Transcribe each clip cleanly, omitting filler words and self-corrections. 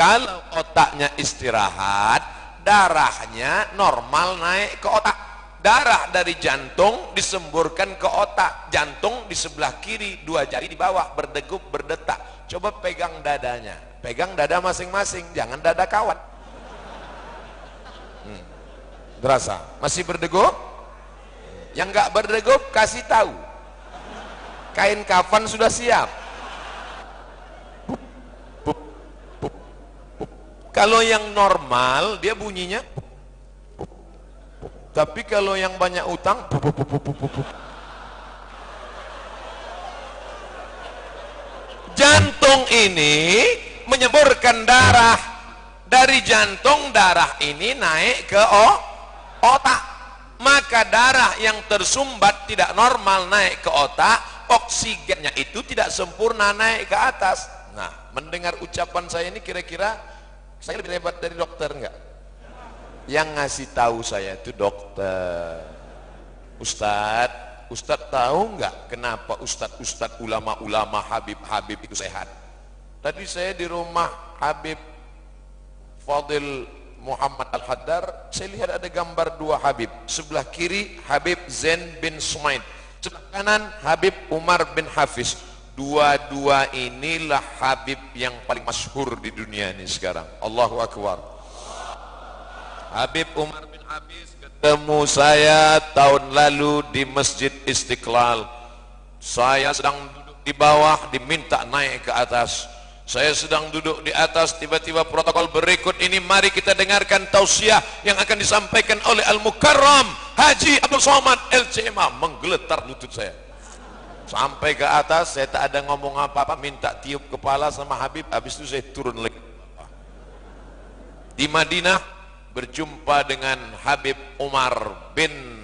kalau otaknya istirahat, darahnya normal naik ke otak. Darah dari jantung disemburkan ke otak. Jantung di sebelah kiri, 2 jari di bawah, berdegup, berdetak. Coba pegang dadanya, pegang dada masing-masing, jangan dada kawan. Terasa? Masih berdegup? Yang nggak berdegup kasih tahu. Kain kafan sudah siap. Kalau yang normal dia bunyinya. Tapi kalau yang banyak utang, jantung ini menyeburkan darah. Dari jantung darah ini naik ke otak. Maka darah yang tersumbat tidak normal naik ke otak, oksigennya itu tidak sempurna naik ke atas. Nah, mendengar ucapan saya ini kira-kira saya lebih hebat dari dokter enggak? Yang ngasih tahu saya itu dokter. Ustadz tahu nggak kenapa ustadz ulama-ulama Habib itu sehat? Tadi saya di rumah Habib Fadil Muhammad Al-Haddar, saya lihat ada gambar 2 Habib. Sebelah kiri Habib Zain bin Sumaid, sebelah kanan Habib Umar bin Hafiz. Dua-dua inilah Habib yang paling masyhur di dunia ini sekarang. Allahu Akbar. Habib Umar bin Hafiz ketemu saya tahun lalu di Masjid Istiqlal. Saya sedang duduk di bawah, diminta naik ke atas. Saya sedang duduk di atas, tiba-tiba protokol berikut ini, mari kita dengarkan tausiah yang akan disampaikan oleh Al-Mukarram Haji Abdul Somad LCMA. Menggeletar lutut saya. Sampai ke atas, saya tak ada ngomong apa-apa, minta tiup kepala sama Habib. Habis itu saya turun lagi. Di Madinah berjumpa dengan Habib Umar bin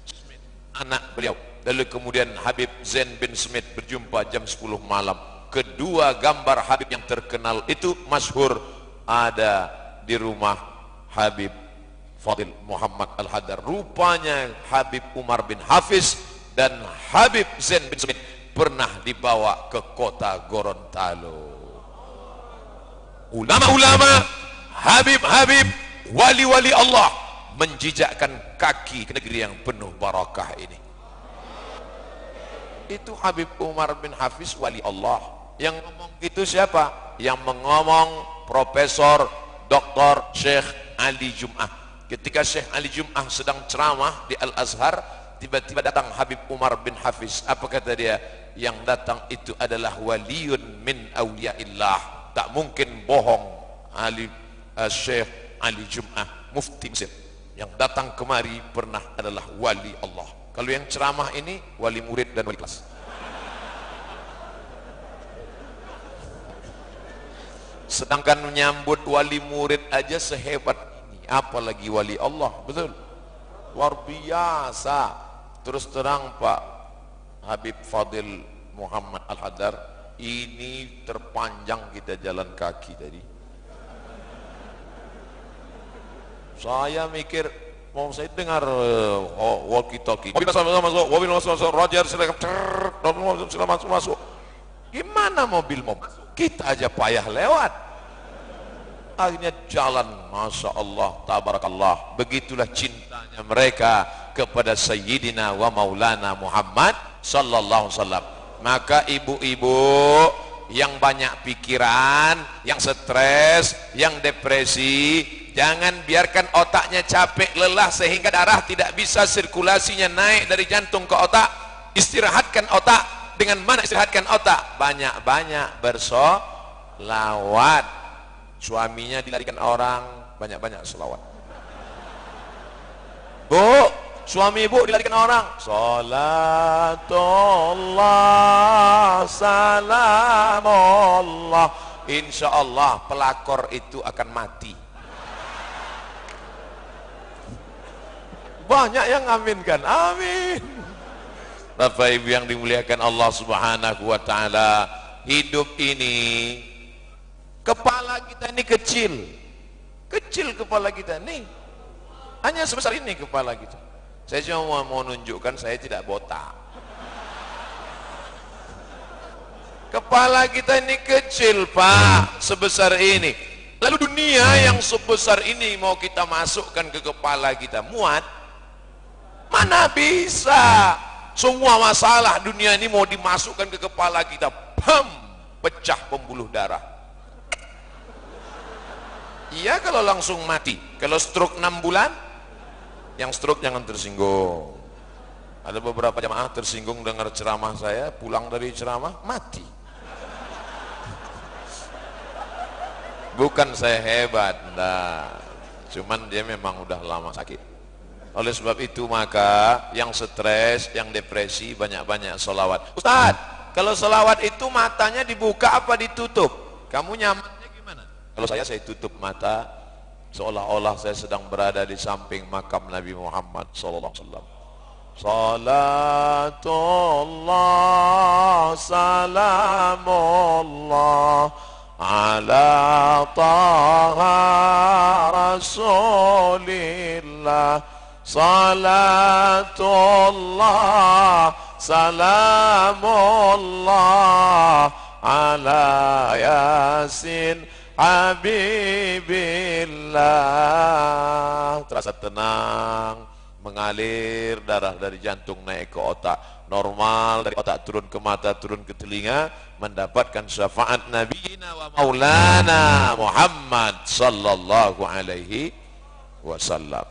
Smith, anak beliau. Lalu kemudian Habib Zain bin Smith berjumpa jam 10 malam. Kedua gambar Habib yang terkenal itu masyhur ada di rumah Habib Fadil Muhammad Al-Haddar. Rupanya Habib Umar bin Hafiz dan Habib Zain bin Smith pernah dibawa ke kota Gorontalo. Ulama-ulama, Habib-habib, wali-wali Allah menjijakkan kaki ke negeri yang penuh barakah ini. Itu Habib Umar bin Hafiz, wali Allah. Yang ngomong gitu siapa? Yang mengomong Profesor Dr. Syekh Ali Jum'ah. Ketika Syekh Ali Jum'ah sedang ceramah di Al-Azhar, tiba-tiba datang Habib Umar bin Hafiz. Apa kata dia? Yang datang itu adalah waliun min awliyaillah. Tak mungkin bohong. Syekh Ali Jum'ah, mufti Mesir, yang datang kemari pernah adalah wali Allah. Kalau yang ceramah ini wali murid dan wali kelas. Sedangkan menyambut wali murid aja sehebat ini, apalagi wali Allah. Betul, luar biasa. Terus terang Pak Habib Fadil Muhammad Al-Haddar, ini terpanjang kita jalan kaki tadi. Saya mikir, mau saya dengar walkie talkie. Mobil masuk, mobil masuk, Roger silakan masuk. Gimana mobil mau masuk? Kita aja payah lewat. Akhirnya jalan, masya Allah, tabarakallah. Begitulah cintanya mereka kepada Sayyidina wa Maulana Muhammad sallallahu alaihi wasallam. Maka ibu-ibu yang banyak pikiran, yang stres, yang depresi, jangan biarkan otaknya capek lelah sehingga darah tidak bisa sirkulasinya naik dari jantung ke otak. Istirahatkan otak. Dengan mana istirahatkan otak? Banyak-banyak bersolawat. Suaminya dilarikan orang, banyak-banyak selawat. Bu, suami ibu dilarikan orang, salatullah salamullah, insya Allah pelakor itu akan mati. Banyak yang aminkan, amin. Bapak Ibu yang dimuliakan Allah Subhanahu wa taala, hidup ini kepala kita ini kecil. Kecil kepala kita nih. Hanya sebesar ini kepala kita. Saya cuma mau menunjukkan saya tidak botak. Kepala kita ini kecil, Pak, sebesar ini. Lalu dunia yang sebesar ini mau kita masukkan ke kepala kita, muat? Mana bisa. Semua masalah dunia ini mau dimasukkan ke kepala kita, pam, pecah pembuluh darah. Iya kalau langsung mati. Kalau stroke 6 bulan, yang stroke jangan tersinggung. Ada beberapa jamaah tersinggung dengar ceramah saya, pulang dari ceramah mati. Bukan saya hebat, nah, cuman dia memang udah lama sakit. Oleh sebab itu maka yang stres, yang depresi, banyak-banyak sholawat. Ustaz, kalau sholawat itu matanya dibuka apa ditutup? Kamu nyamannya gimana? Kalau saya tutup mata, seolah-olah saya sedang berada di samping makam Nabi Muhammad SAW. Salatullah, salamullah ala taha rasulillah. Salatullah, salamullah ala yasin habibillah. Terasa tenang, mengalir darah dari jantung naik ke otak, normal dari otak turun ke mata, turun ke telinga, mendapatkan syafaat Nabiina wa Maulana Muhammad sallallahu alaihi wasallam.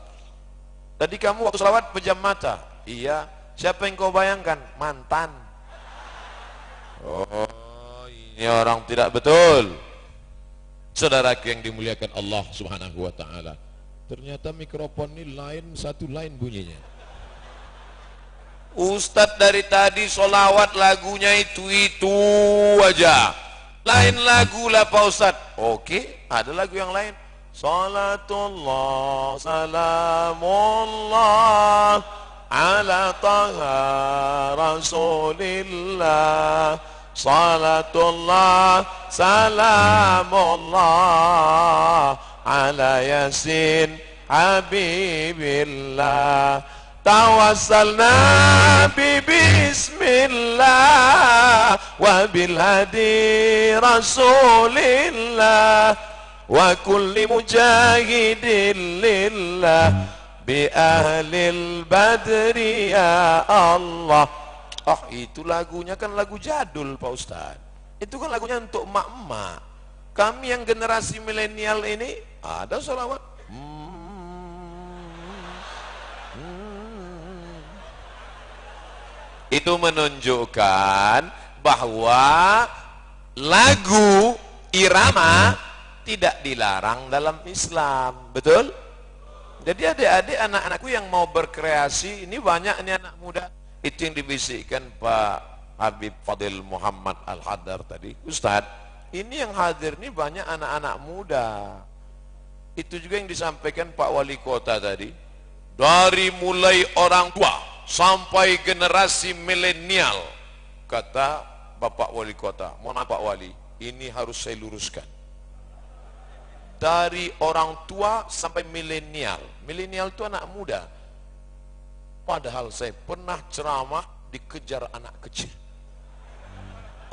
Tadi kamu waktu selawat pejam mata. Iya. Siapa yang kau bayangkan? Mantan. Oh, ini orang tidak betul. Saudaraku yang dimuliakan Allah Subhanahu wa taala. Ternyata mikrofon ini lain, satu lain bunyinya. Ustadz dari tadi solawat lagunya itu aja. Lain lagu lah Pak Ustadz. Oke, ada lagu yang lain. Salatullah, salamullah ala taha rasulillah. Salatullah, salamullah ala yasin habibillah. Tawassalna bismillah wa bil hadi rasulillah wa kulli mujahidin lillah bi ahlil badri ya Allah. Oh, itu lagunya kan lagu jadul Pak Ustaz. Itu kan lagunya untuk emak-emak. Kami yang generasi milenial ini ada sholawat. Itu menunjukkan bahwa lagu irama tidak dilarang dalam Islam, betul? Jadi adik-adik, anak-anakku yang mau berkreasi, ini banyak ini anak muda. Itu yang dibisikkan Pak Habib Fadil Muhammad Al-Haddar tadi. Ustadz, ini yang hadir ini banyak anak-anak muda. Itu juga yang disampaikan Pak Wali Kota tadi. Dari mulai orang tua sampai generasi milenial, kata Bapak Wali Kota. Mohon Pak Wali, ini harus saya luruskan. Dari orang tua sampai milenial. Milenial itu anak muda. Padahal saya pernah ceramah dikejar anak kecil.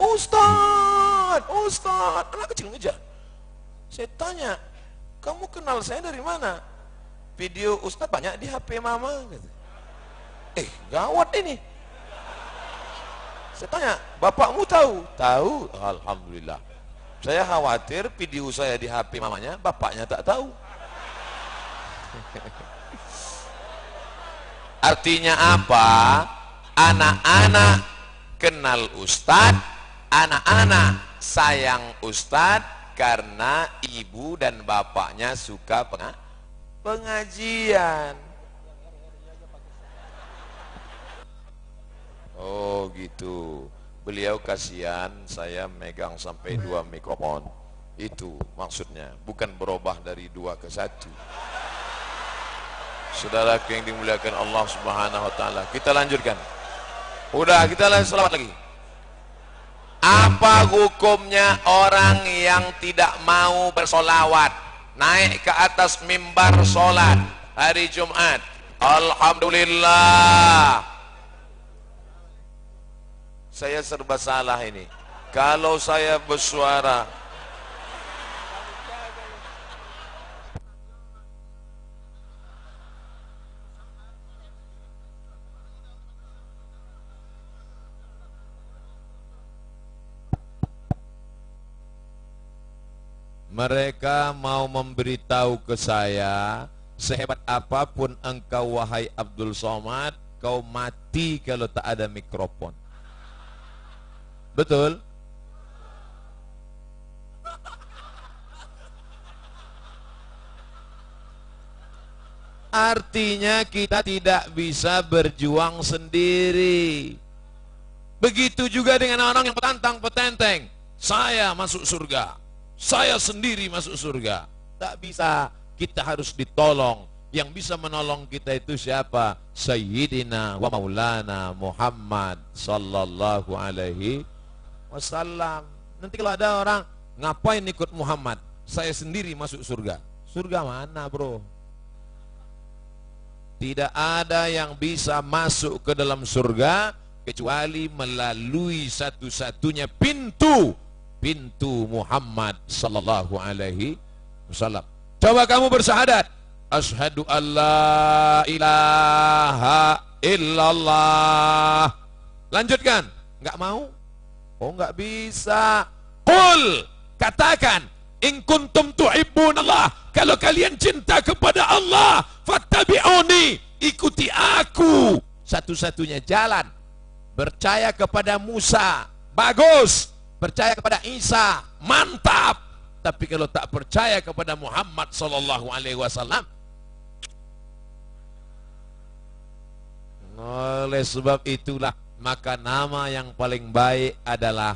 Ustadz, Ustadz, anak kecil ngejar. Saya tanya, kamu kenal saya dari mana? Video Ustadz banyak di HP mama. Gawat ini. Saya tanya, bapakmu tahu? Tahu, alhamdulillah. Saya khawatir video saya di HP mamanya, bapaknya tak tahu. Artinya apa? Anak-anak kenal Ustadz, anak-anak sayang Ustadz karena ibu dan bapaknya suka pengajian. Oh gitu. Beliau kasihan saya megang sampai 2 mikrofon. Itu maksudnya, bukan berubah dari 2 ke 1. Saudara yang dimuliakan Allah Subhanahu wa taala. Kita lanjutkan. Udah, kita selawat lagi. Apa hukumnya orang yang tidak mau bersolawat naik ke atas mimbar solat hari Jumat? Alhamdulillah. Saya serba salah ini. Kalau saya bersuara, Mereka mau memberitahu ke saya, sehebat apapun engkau wahai Abdul Somad, kau mati kalau tak ada mikrofon. Betul? Artinya kita tidak bisa berjuang sendiri. Begitu juga dengan orang yang petantang petenteng, saya masuk surga, saya sendiri masuk surga. Tak bisa, kita harus ditolong. Yang bisa menolong kita itu siapa? Sayyidina wa maulana Muhammad sallallahu alaihi wasallam. Nanti kalau ada orang, ngapain ikut Muhammad? Saya sendiri masuk surga. Surga mana, bro? Tidak ada yang bisa masuk ke dalam surga kecuali melalui satu-satunya pintu, pintu Muhammad sallallahu alaihi wasallam. Coba kamu bersyahadat, asyhadu alla ilaha illallah. Lanjutkan. Enggak mau? Oh, enggak bisa. Qul, katakan, in kuntum tuhibbunallah, kalau kalian cinta kepada Allah, fattabi'uni, ikuti aku. Satu-satunya jalan. Percaya kepada Musa, bagus. Percaya kepada Isa, mantap. Tapi kalau tak percaya kepada Muhammad sallallahu alaihi wasallam, oleh sebab itulah maka nama yang paling baik adalah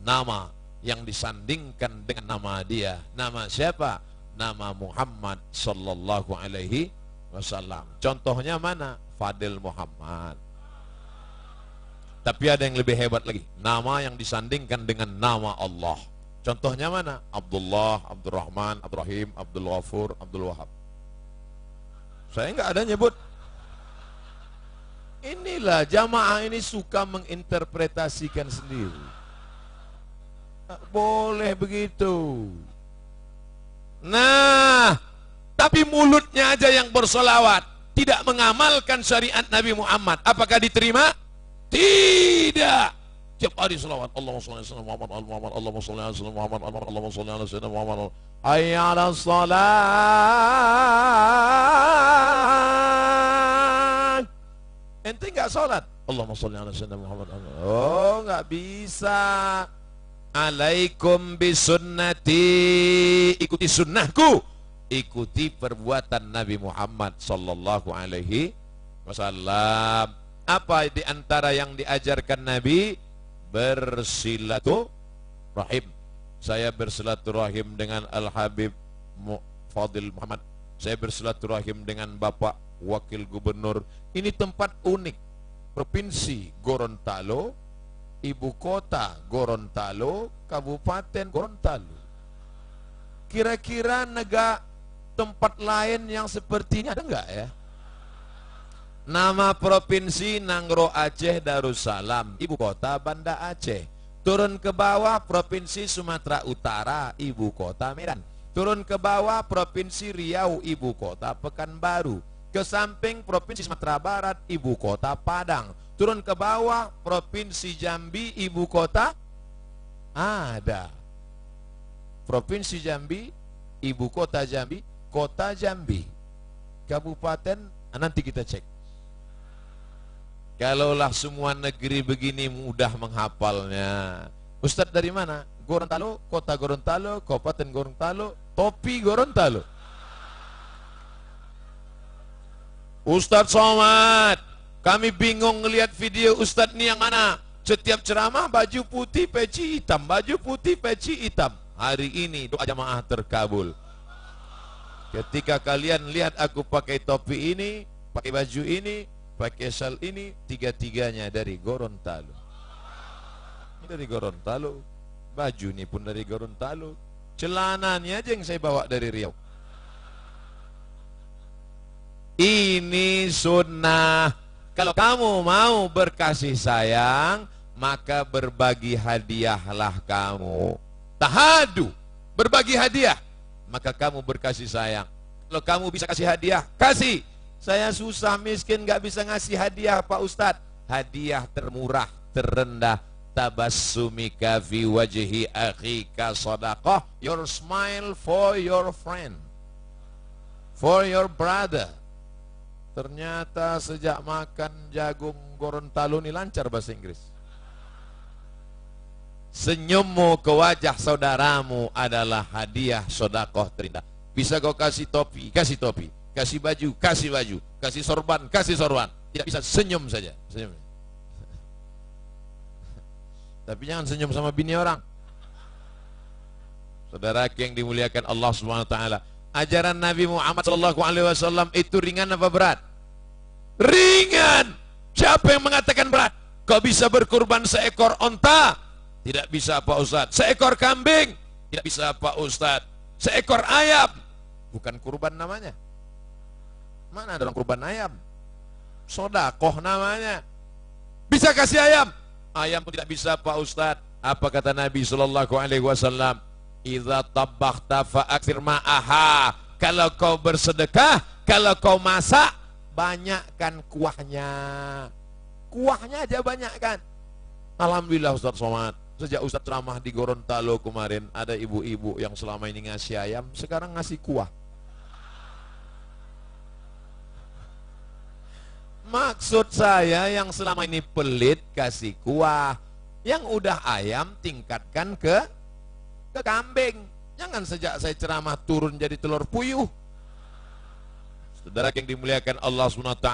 nama yang disandingkan dengan nama dia. Nama siapa? Nama Muhammad sallallahu alaihi wasallam. Contohnya mana? Fadil Muhammad. Tapi ada yang lebih hebat lagi, nama yang disandingkan dengan nama Allah. Contohnya mana? Abdullah, Abdurrahman, Abdurrahim, Abdul Ghafur, Abdul Wahab. Saya enggak ada nyebut. Inilah jamaah ini suka menginterpretasikan sendiri. Tak boleh begitu. Nah, tapi mulutnya aja yang bersolawat, tidak mengamalkan syariat Nabi Muhammad. Apakah diterima? Tidak. Tiap hari selawat, Allahumma sholli ala Muhammad, Allahumma sholli ala Muhammad, Allahumma sholli ala sayyidina Muhammad. Hayya 'alas shalah. Ente enggak salat, Allahumma sholli ala sayyidina Muhammad. Oh, enggak bisa. Alaikum bisunnati, ikuti sunnahku, ikuti perbuatan Nabi Muhammad sallallahu alaihi wasallam. Apa di antara yang diajarkan Nabi? Bersilaturahim. Saya bersilaturahim dengan Al-Habib Fadil Muhammad. Saya bersilaturahim dengan Bapak Wakil Gubernur. Ini tempat unik. Provinsi Gorontalo, ibu kota Gorontalo, Kabupaten Gorontalo. Kira-kira negara tempat lain yang seperti ini ada enggak ya? Nama provinsi Nangro Aceh Darussalam, ibu kota Banda Aceh. Turun ke bawah provinsi Sumatera Utara, ibu kota Medan. Turun ke bawah provinsi Riau, ibu kota Pekanbaru. Ke samping provinsi Sumatera Barat, ibu kota Padang. Turun ke bawah provinsi Jambi, ibu kota ada. Provinsi Jambi, ibu kota Jambi, kota Jambi. Kabupaten, nanti kita cek. Kalaulah semua negeri begini mudah menghafalnya. Ustadz dari mana? Gorontalo, kota Gorontalo, Kabupaten Gorontalo, topi Gorontalo. Ustadz Somad, kami bingung ngelihat video Ustadz ini yang mana. Setiap ceramah baju putih peci hitam, baju putih peci hitam. Hari ini doa jamaah terkabul. Ketika kalian lihat aku pakai topi ini, pakai baju ini, pakai sal ini, tiga-tiganya dari Gorontalo. Ini dari Gorontalo. Baju ini pun dari Gorontalo. Celananya aja yang saya bawa dari Riau. Ini sunnah. Kalau kamu mau berkasih sayang, maka berbagi hadiahlah kamu. Tahadu, berbagi hadiah, maka kamu berkasih sayang. Kalau kamu bisa kasih hadiah, kasih. Saya susah miskin gak bisa ngasih hadiah Pak Ustadz. Hadiah termurah, terendah, tabassumika fi wajhi akhika sadaqah. Your smile for your friend, for your brother. Ternyata sejak makan jagung Gorontalo ini lancar bahasa Inggris. Senyummu ke wajah saudaramu adalah hadiah sedekah terindah. Bisa kau kasih topi, kasih topi. Kasih baju, kasih baju. Kasih sorban, kasih sorban. Tidak bisa, senyum saja. Senyum. Tapi jangan senyum sama bini orang. Saudara yang dimuliakan Allah Subhanahu wa taala, ajaran Nabi Muhammad sallallahu alaihi wasallam itu ringan apa berat? Ringan. Siapa yang mengatakan berat? Kau bisa berkurban seekor onta? Tidak bisa Pak Ustaz. Seekor kambing? Tidak bisa Pak Ustaz. Seekor ayam? Bukan kurban namanya. Mana ada orang kurban ayam? Sodakoh namanya. Bisa kasih ayam? Ayam pun tidak bisa Pak Ustaz. Apa kata Nabi sallallahu alaihi wasallam? Idza tabakhta fa'akthir ma'aha. Kalau kau bersedekah, kalau kau masak, banyakkan kuahnya. Kuahnya aja banyakkan. Alhamdulillah Ustaz Somad, sejak Ustaz ceramah di Gorontalo kemarin, ada ibu-ibu yang selama ini ngasih ayam, sekarang ngasih kuah. Maksud saya yang selama ini pelit kasih kuah, yang udah ayam tingkatkan ke kambing. Jangan sejak saya ceramah turun jadi telur puyuh. Saudara yang dimuliakan Allah SWT,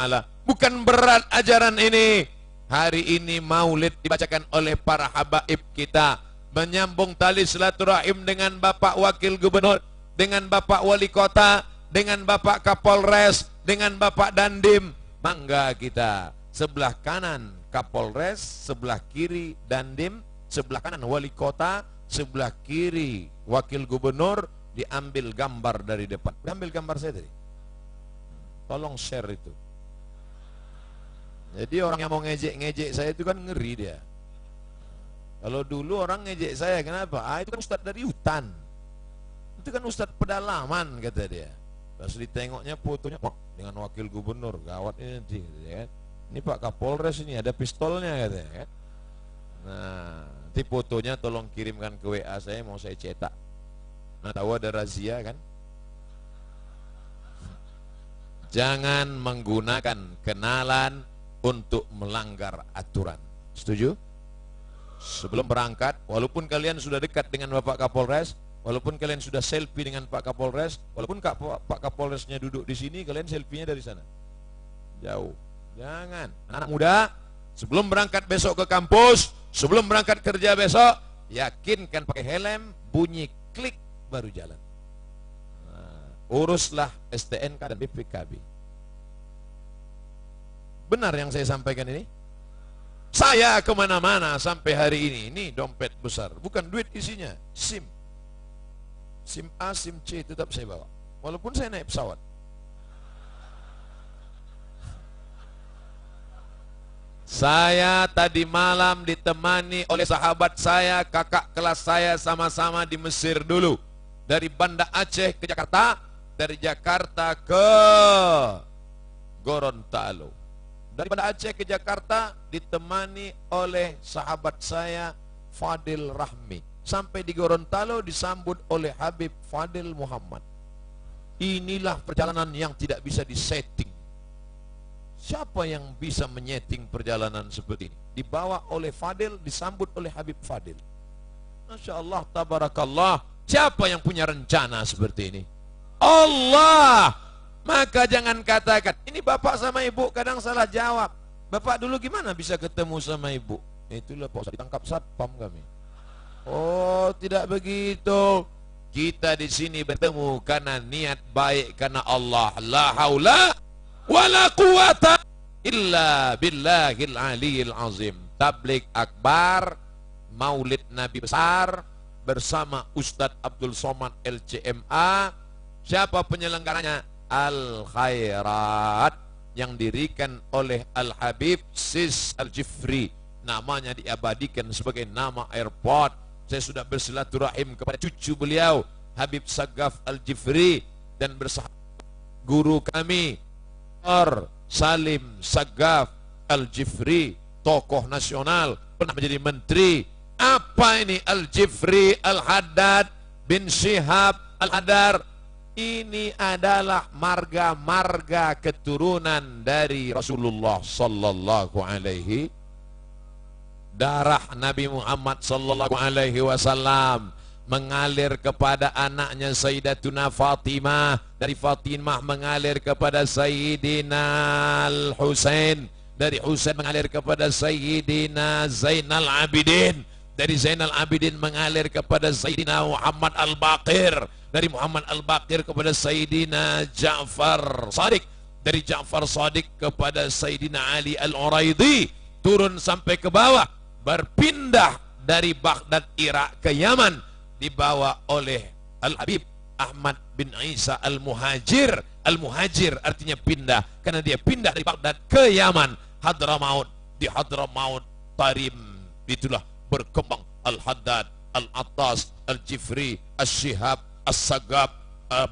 bukan berat ajaran ini. Hari ini maulid dibacakan oleh para habaib kita, menyambung tali silaturahim dengan Bapak Wakil Gubernur, dengan Bapak Wali Kota, dengan Bapak Kapolres, dengan Bapak Dandim. Bangga kita. Sebelah kanan Kapolres, sebelah kiri Dandim, sebelah kanan Wali Kota, sebelah kiri Wakil Gubernur. Diambil gambar dari depan. Ambil gambar saya tadi. Tolong share itu. Jadi orang yang mau ngejek-ngejek saya itu kan ngeri dia. Kalau dulu orang ngejek saya, kenapa? Itu kan ustadz dari hutan. Itu kan ustadz pedalaman, kata dia. Pas ditengoknya fotonya, oh, dengan wakil gubernur, gawat ini nanti, ya. Ini Pak Kapolres ini ada pistolnya, katanya. Ya. Nah, nanti fotonya tolong kirimkan ke WA saya, mau saya cetak. Nah, tahu ada razia kan? Jangan menggunakan kenalan untuk melanggar aturan. Setuju? Sebelum berangkat, walaupun kalian sudah dekat dengan Bapak Kapolres, walaupun kalian sudah selfie dengan Pak Kapolres, walaupun Pak Kapolresnya duduk di sini, kalian selfie-nya dari sana. Jauh. Jangan. Anak muda, sebelum berangkat besok ke kampus, sebelum berangkat kerja besok, yakinkan pakai helm, bunyi klik baru jalan. Nah, uruslah STNK dan BPKB. Benar yang saya sampaikan ini? Saya kemana-mana sampai hari ini dompet besar, bukan duit isinya, SIM. SIM A, SIM C tetap saya bawa, walaupun saya naik pesawat. Saya tadi malam ditemani oleh sahabat saya, kakak kelas saya, sama-sama di Mesir dulu. Dari Banda Aceh ke Jakarta, dari Jakarta ke Gorontalo. Dari Banda Aceh ke Jakarta ditemani oleh sahabat saya Fadil Rahmi. Sampai di Gorontalo disambut oleh Habib Fadil Muhammad. Inilah perjalanan yang tidak bisa disetting. Siapa yang bisa menyeting perjalanan seperti ini? Dibawa oleh Fadil, disambut oleh Habib Fadil. Masya Allah, tabarakallah. Siapa yang punya rencana seperti ini? Allah. Maka jangan katakan, ini bapak sama ibu kadang salah jawab. Bapak dulu gimana bisa ketemu sama ibu? Itulah Pak Ustaz, ditangkap satpam kami. Oh, tidak begitu. Kita di sini bertemu karena niat baik, karena Allah. La haula wala quwata illa billahil aliyil azim. Tabligh akbar, maulid Nabi besar bersama Ustadz Abdul Somad LCMA. Siapa penyelenggaranya? Al Khairat, yang dirikan oleh Al Habib Sis Al Jifri. Namanya diabadikan sebagai nama airport. Saya sudah bersilaturahim kepada cucu beliau Habib Sagaf Al Jifri dan bersama guru kami Salim Sagaf Al Jifri, tokoh nasional, pernah menjadi menteri. Apa ini Al-Jifri Al-Haddad bin Syihab Al-Haddar? Ini adalah marga-marga keturunan dari Rasulullah sallallahu alaihi, darah Nabi Muhammad sallallahu alaihi wasallam mengalir kepada anaknya Sayyidatuna Fatimah, dari Fatimah mengalir kepada Sayyidina Al-Husain, dari Husain mengalir kepada Sayyidina Zainal Abidin, dari Zainal Abidin mengalir kepada Sayyidina Muhammad Al-Baqir, dari Muhammad Al-Baqir kepada Sayyidina Ja'far Shadiq, dari Ja'far Shadiq kepada Sayyidina Ali Al-Uraidi, turun sampai ke bawah, berpindah dari Baghdad Irak ke Yaman, dibawa oleh Al-Habib Ahmad bin Isa Al-Muhajir. Al-Muhajir artinya pindah, karena dia pindah dari Baghdad ke Yaman, Hadramaut. Di Hadramaut Tarim itulah berkembang Al-Haddad, Al-Attas, Al-Jifri, Al-Syihab, As-Sagab,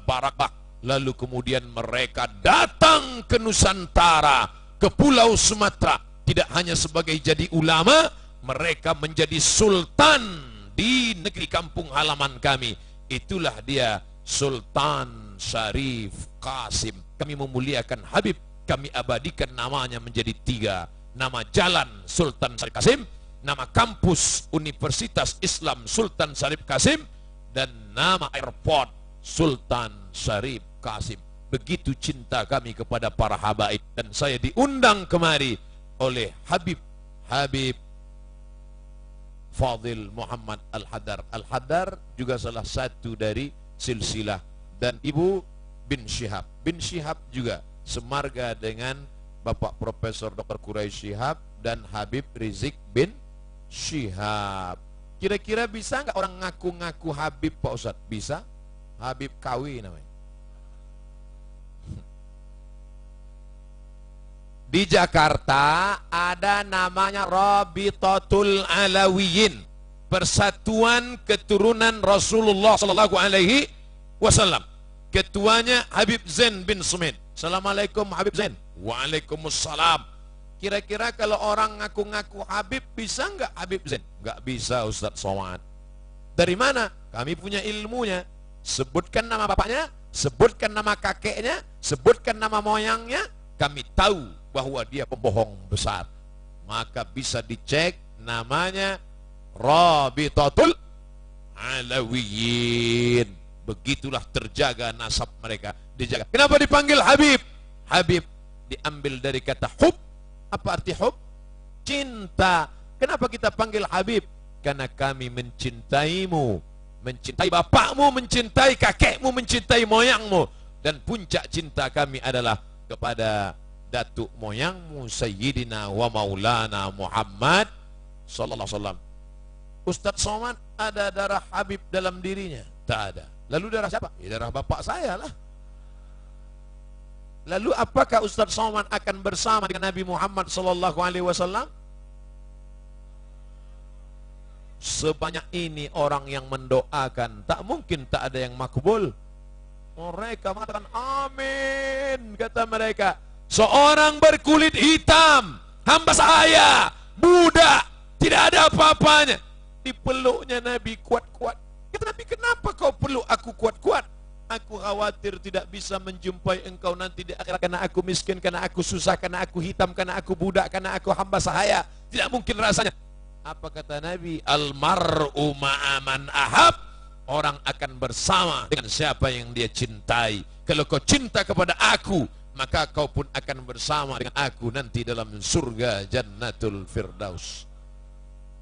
Barakah. Lalu kemudian mereka datang ke Nusantara, ke Pulau Sumatera. Tidak hanya sebagai jadi ulama, mereka menjadi sultan di negeri kampung halaman kami. Itulah dia Sultan Syarif Qasim. Kami memuliakan Habib, kami abadikan namanya menjadi 3. Nama jalan Sultan Syarif Qasim, nama kampus Universitas Islam Sultan Syarif Qasim, dan nama airport Sultan Syarif Qasim. Begitu cinta kami kepada para habaib. Dan saya diundang kemari oleh Habib Fadil Muhammad Al-Haddar. Al-Haddar juga salah satu dari silsilah, dan Ibu bin Syihab. Bin Syihab juga semarga dengan Bapak Profesor Dr. Quraisy Syihab dan Habib Rizik bin Syihab. Kira-kira bisa nggak orang ngaku-ngaku Habib, Pak Ustadz? Bisa? Habib Kawi namanya. Di Jakarta ada namanya Rabitatul Alawiyin, Persatuan Keturunan Rasulullah sallallahu alaihi wasallam. Ketuanya Habib Zain bin Sumit. Assalamualaikum Habib Zain. Waalaikumsalam. Kira-kira kalau orang ngaku-ngaku Habib, bisa nggak Habib Zain? Nggak bisa, Ustadz Somad. Dari mana? Kami punya ilmunya. Sebutkan nama bapaknya, sebutkan nama kakeknya, sebutkan nama moyangnya, kami tahu bahwa dia pembohong besar. Maka bisa dicek, namanya Rabitatul Alawiyin. Begitulah terjaga nasab mereka, dijaga. Kenapa dipanggil Habib? Habib diambil dari kata hub. Apa arti hub? Cinta. Kenapa kita panggil Habib? Karena kami mencintaimu, mencintai bapakmu, mencintai kakekmu, mencintai moyangmu. Dan puncak cinta kami adalah kepada datuk moyangmu Sayyidina wa Maulana Muhammad sallallahu alaihi wasallam. Ustadz Somad, ada darah Habib dalam dirinya? Tak ada. Lalu darah siapa? Ya, darah bapak saya lah. Lalu apakah Ustadz Somad akan bersama dengan Nabi Muhammad sallallahu alaihi wasallam? Sebanyak ini orang yang mendoakan, tak mungkin tak ada yang makbul. Mereka mengatakan amin, kata mereka. Seorang berkulit hitam, hamba saya, budak, tidak ada apa-apanya, dipeluknya Nabi kuat-kuat. Kata Nabi, kenapa kau peluk aku kuat-kuat? Aku khawatir tidak bisa menjumpai engkau nanti di akhirat, karena aku miskin, karena aku susah, karena aku hitam, karena aku budak, karena aku hamba sahaya. Tidak mungkin rasanya. Apa kata Nabi? Almar'u ma'aman ahab. Orang akan bersama dengan siapa yang dia cintai. Kalau kau cinta kepada aku, maka kau pun akan bersama dengan aku nanti dalam surga Jannatul Firdaus.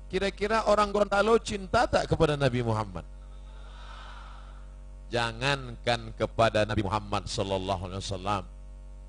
Kira-kira orang Gorontalo cinta tak kepada Nabi Muhammad? Jangankan kepada Nabi Muhammad sallallahu alaihi wasallam,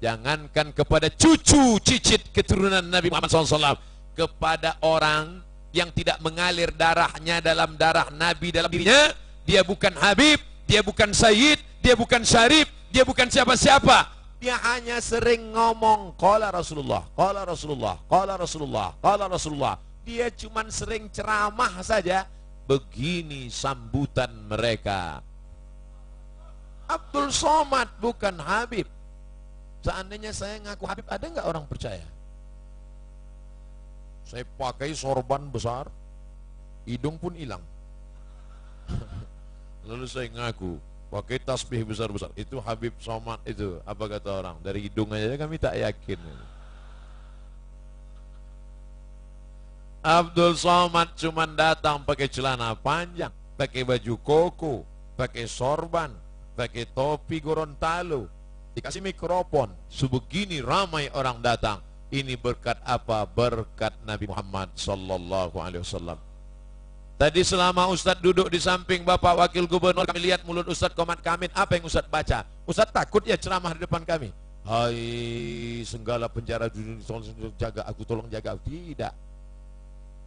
jangankan kepada cucu cicit keturunan Nabi Muhammad sallallahu alaihi wasallam, kepada orang yang tidak mengalir darahnya dalam darah Nabi dalam dirinya, dia bukan Habib, dia bukan Sayyid, dia bukan Syarif, dia bukan siapa-siapa. Dia hanya sering ngomong qala Rasulullah, qala Rasulullah, qala Rasulullah, qala Rasulullah. Dia cuman sering ceramah saja. Begini sambutan mereka. Abdul Somad bukan Habib. Seandainya saya ngaku Habib, ada nggak orang percaya? Saya pakai sorban besar, hidung pun hilang. Lalu saya ngaku pakai tasbih besar-besar. Itu Habib Somad itu. Apa kata orang? Dari hidung aja kami tak yakin. Abdul Somad cuma datang pakai celana panjang, pakai baju koko, pakai sorban, pakai topi Gorontalo, dikasih mikrofon. Sebegini ramai orang datang. Ini berkat apa? Berkat Nabi Muhammad sallallahu alaihi wasallam. Tadi selama Ustadz duduk di samping Bapak Wakil Gubernur, kami lihat mulut Ustadz Komad Kamit. Apa yang Ustadz baca? Ustadz takut ya ceramah di depan kami? Hai segala penjara dunia, jaga aku, tolong jaga aku. Tidak.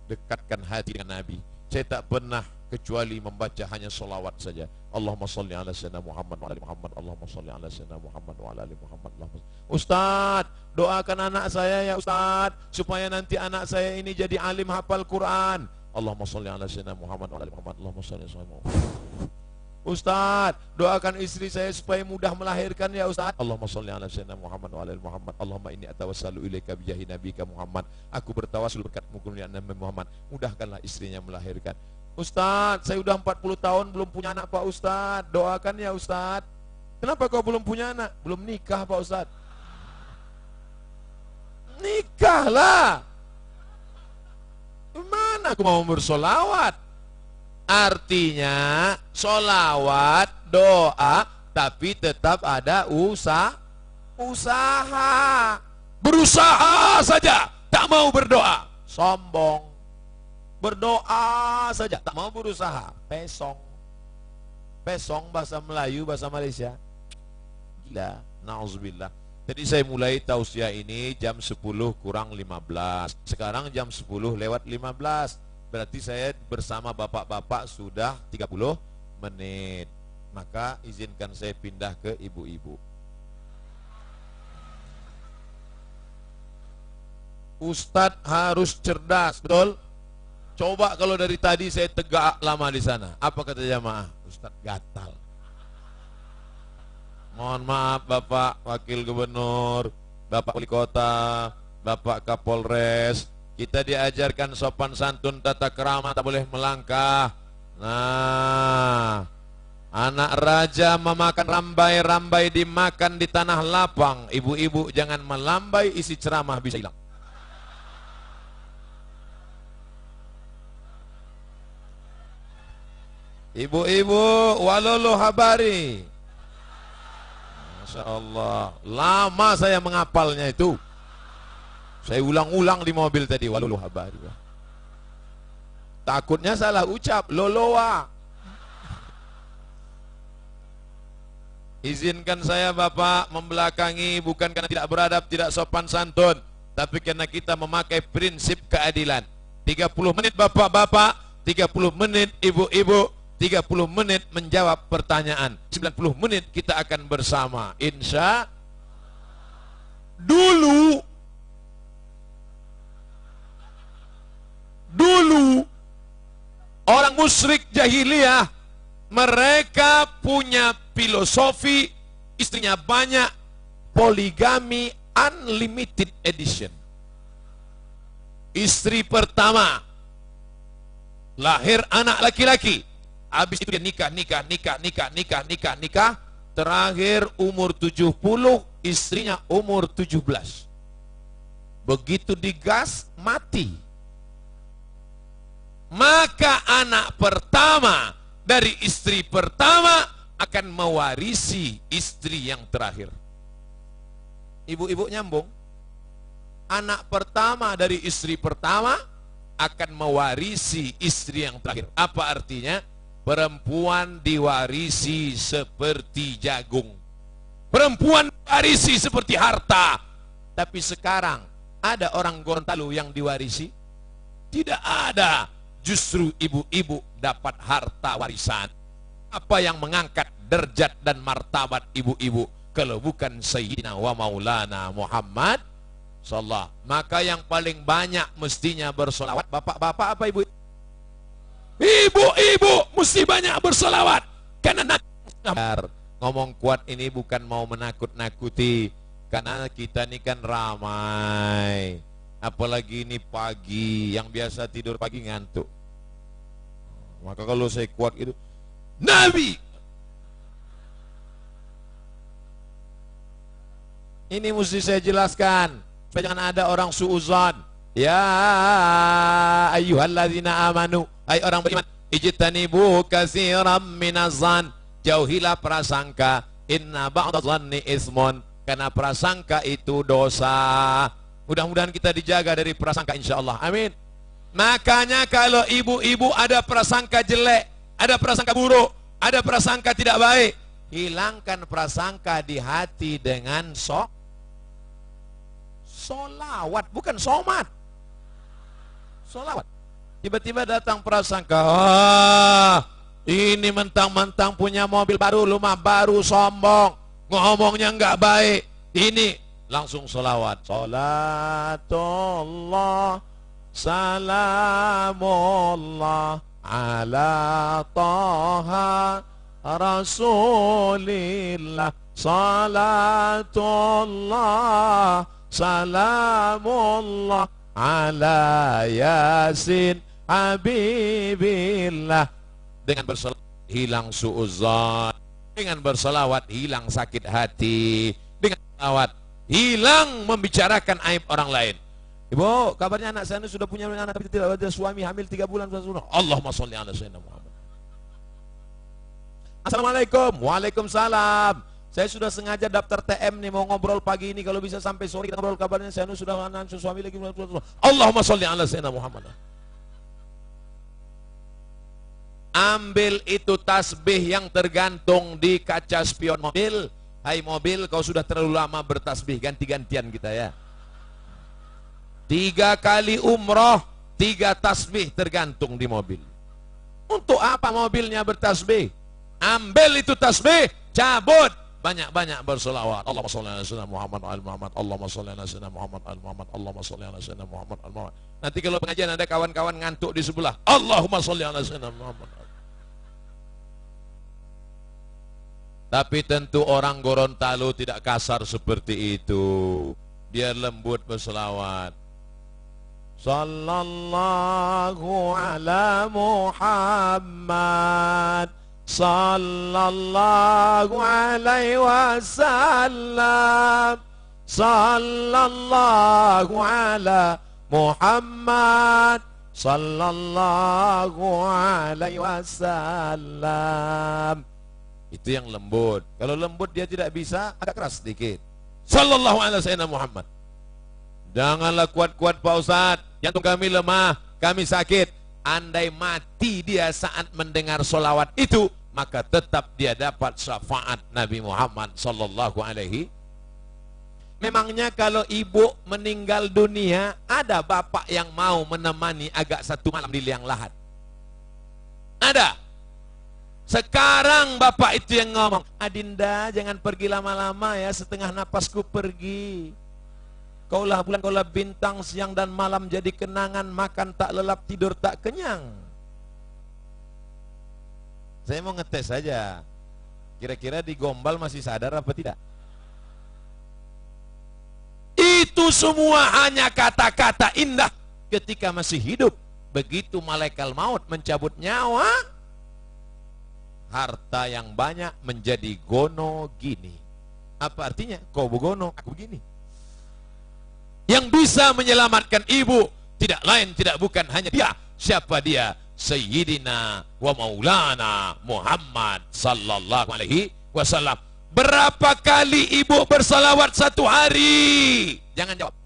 Dekatkan hati dengan Nabi. Saya tak pernah kecuali membaca hanya salawat saja. Allahumma salli ala sayyidina Muhammad wa ala ali Muhammad. Allahumma salli ala sayyidina Muhammad wa ala ali Muhammad. Ustaz, doakan anak saya ya Ustaz, supaya nanti anak saya ini jadi alim hafal Quran. Allahumma salli ala sayyidina Muhammad wa ala ali Muhammad. Allahumma salli ala Muhammad. Ustaz, doakan istri saya supaya mudah melahirkan ya Ustaz. Allahumma sholli ala sayyidina Muhammad wa ala ali Muhammad. Allahumma inni atawassalu ilaika bijahi nabika Muhammad. Aku bertawassul berkat mulia Nabi Muhammad. Mudahkanlah istrinya melahirkan. Ustaz, saya udah 40 tahun belum punya anak Pak Ustaz. Doakan ya Ustaz. Kenapa kau belum punya anak? Belum nikah Pak Ustaz. Nikahlah. Mana aku mau bersolawat? Artinya solawat, doa, tapi tetap ada usaha. Berusaha saja, tak mau berdoa, sombong. Berdoa saja, tak mau berusaha, pesong. Pesong bahasa Melayu, bahasa Malaysia. Gila, na'udzubillah. Jadi saya mulai tausiah ini jam 10 kurang 15. Sekarang jam 10 lewat 15. Berarti saya bersama bapak-bapak sudah 30 menit. Maka izinkan saya pindah ke ibu-ibu. Ustadz harus cerdas, betul? Coba kalau dari tadi saya tegak lama di sana. Apa kata jamaah? Ustadz gatal. Mohon maaf Bapak Wakil Gubernur, Bapak Wali Kota, Bapak Kapolres. Kita diajarkan sopan santun, tata krama, tak boleh melangkah. Nah, anak raja memakan rambai-rambai dimakan di tanah lapang. Ibu-ibu jangan melambai, isi ceramah bisa hilang. Ibu-ibu, walolo habari. Masya Allah, lama saya menghafalnya itu. Saya ulang-ulang di mobil tadi, walolo habari. Takutnya salah ucap, loloa. Izinkan saya Bapak membelakangi, bukan karena tidak beradab, tidak sopan santun, tapi karena kita memakai prinsip keadilan. 30 menit Bapak-bapak, 30 menit ibu-ibu, 30 menit menjawab pertanyaan. 90 menit kita akan bersama. Insya Dulu orang musyrik jahiliyah, mereka punya filosofi istrinya banyak, poligami unlimited edition. Istri pertama lahir anak laki-laki, habis itu dia nikah, terakhir umur 70, istrinya umur 17. Begitu digas, mati. Maka anak pertama dari istri pertama akan mewarisi istri yang terakhir. Ibu-ibu nyambung. Anak pertama dari istri pertama akan mewarisi istri yang terakhir. Apa artinya? Perempuan diwarisi seperti jagung. Perempuan diwarisi seperti harta. Tapi sekarang ada orang Gorontalo yang diwarisi? Tidak ada. Justru ibu-ibu dapat harta warisan. Apa yang mengangkat derajat dan martabat ibu-ibu kalau bukan Sayyidina wa Maulana Muhammad sallallahu. Maka yang paling banyak mestinya bersolawat bapak-bapak apa ibu? Ibu-ibu mesti banyak bersolawat. Karena ngomong kuat ini bukan mau menakut-nakuti, karena kita ini kan ramai. Apalagi ini pagi, yang biasa tidur pagi ngantuk. Maka kalau saya kuat itu, Nabi, ini mesti saya jelaskan supaya jangan ada orang suuzan. Ya ayyuhalladzina amanu, hai orang beriman, ijtanibu katsiran minazan, jauhilah prasangka, inna ba'dadh-dhanni ismun, karena prasangka itu dosa. Mudah-mudahan kita dijaga dari prasangka insyaallah. Amin. Makanya kalau ibu-ibu ada prasangka jelek, ada prasangka buruk, ada prasangka tidak baik, hilangkan prasangka di hati dengan solawat, bukan somat. Solawat. Tiba-tiba datang prasangka, ini mentang-mentang punya mobil baru, rumah baru, sombong, ngomongnya nggak baik. Ini langsung solawat. Salatullah, salamullah ala taha rasulillah. Salatullah, salamullah ala yasin habibillah. Dengan bersolawat hilang suuzan, dengan bersolawat hilang sakit hati, dengan bersolawat hilang membicarakan aib orang lain. Ibu, kabarnya anak saya ini sudah punya anak tapi tidak ada suami, hamil 3 bulan. Allahumma sholli ala sayyidina Muhammad. Assalamualaikum. Waalaikumsalam. Saya sudah sengaja daftar TM nih, mau ngobrol pagi ini, kalau bisa sampai sore kita ngobrol. Kabarnya saya ini sudah anak suami lagi. Allahumma sholli ala sayyidina Muhammad. Ambil itu tasbih yang tergantung di kaca spion mobil. Hai mobil, kau sudah terlalu lama bertasbih, ganti-gantian kita ya. 3 kali umroh, 3 tasbih tergantung di mobil. Untuk apa mobilnya bertasbih? Ambil itu tasbih, cabut, banyak-banyak bersolawat. Allahumma sholli ala sayyidina Muhammad al Muhammad, Allahumma sholli ala sayyidina Muhammad al Muhammad, Allahumma sholli ala sayyidina Muhammad al Muhammad. Nanti kalau pengajian ada kawan-kawan ngantuk di sebelah, Allahumma sholli ala sayyidina Muhammad. Tapi tentu orang Gorontalo tidak kasar seperti itu. Biar lembut berselawat. Sallallahu ala Muhammad, sallallahu alaihi wasallam, sallallahu ala Muhammad, sallallahu alaihi wasallam. Itu yang lembut. Kalau lembut dia tidak bisa, agak keras sedikit. Sallallahu alaihi wasallam Muhammad. Janganlah kuat-kuat Pak Ustadz, jantung kami lemah, kami sakit. Andai mati dia saat mendengar solawat itu, maka tetap dia dapat syafaat Nabi Muhammad sallallahu alaihi. Memangnya kalau ibu meninggal dunia, ada bapak yang mau menemani agak 1 malam di liang lahat? Ada. Sekarang bapak itu yang ngomong, Adinda jangan pergi lama-lama ya, setengah napasku pergi. Kaulah bulan, kaulah bintang, siang dan malam jadi kenangan, makan tak lelap, tidur tak kenyang. Saya mau ngetes saja, kira-kira di Gombal masih sadar apa tidak? Itu semua hanya kata-kata indah ketika masih hidup. Begitu malaikat maut mencabut nyawa, harta yang banyak menjadi gono gini. Apa artinya? Kau begono, aku begini. Yang bisa menyelamatkan ibu tidak lain tidak bukan hanya dia. Siapa dia? Sayyidina wa Maulana Muhammad sallallahu alaihi wasallam. Berapa kali ibu bersalawat 1 hari? Jangan jawab.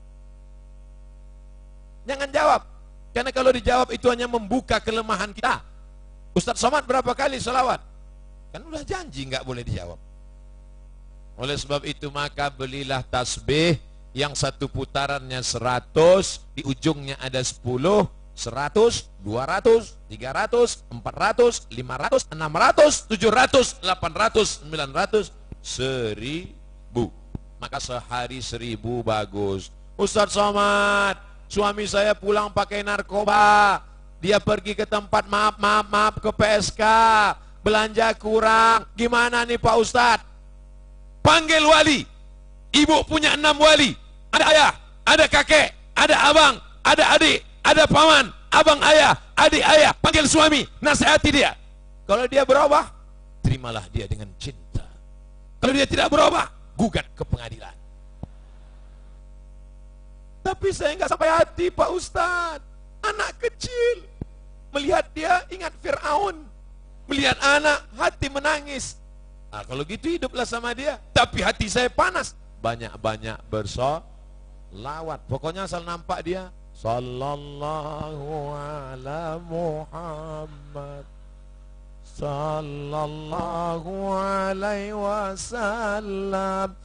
Jangan jawab. Karena kalau dijawab itu hanya membuka kelemahan kita. Ustaz Somad berapa kali salawat? Kan udah janji nggak boleh dijawab. Oleh sebab itu maka belilah tasbih yang 1 putarannya 100, di ujungnya ada 10, 100, 200, 300, 400, 500, 600, 700, 800, 900, 1000. Maka sehari 1000 bagus. Ustaz Somad, suami saya pulang pakai narkoba. Dia pergi ke tempat maaf ke PSK. Belanja kurang. Gimana nih Pak Ustadz? Panggil wali. Ibu punya 6 wali. Ada ayah, ada kakek, ada abang, ada adik, ada paman, abang ayah, adik ayah, panggil suami, nasihati dia. Kalau dia berubah, terimalah dia dengan cinta. Kalau dia tidak berubah, gugat ke pengadilan. Tapi saya nggak sampai hati, Pak Ustadz. Anak kecil, melihat dia ingat Fir'aun, melihat anak hati menangis. Nah, kalau gitu hiduplah sama dia. Tapi hati saya panas, banyak-banyak bersolawat. Pokoknya asal nampak dia, sallallahu ala Muhammad, sallallahu alaihi wasallam.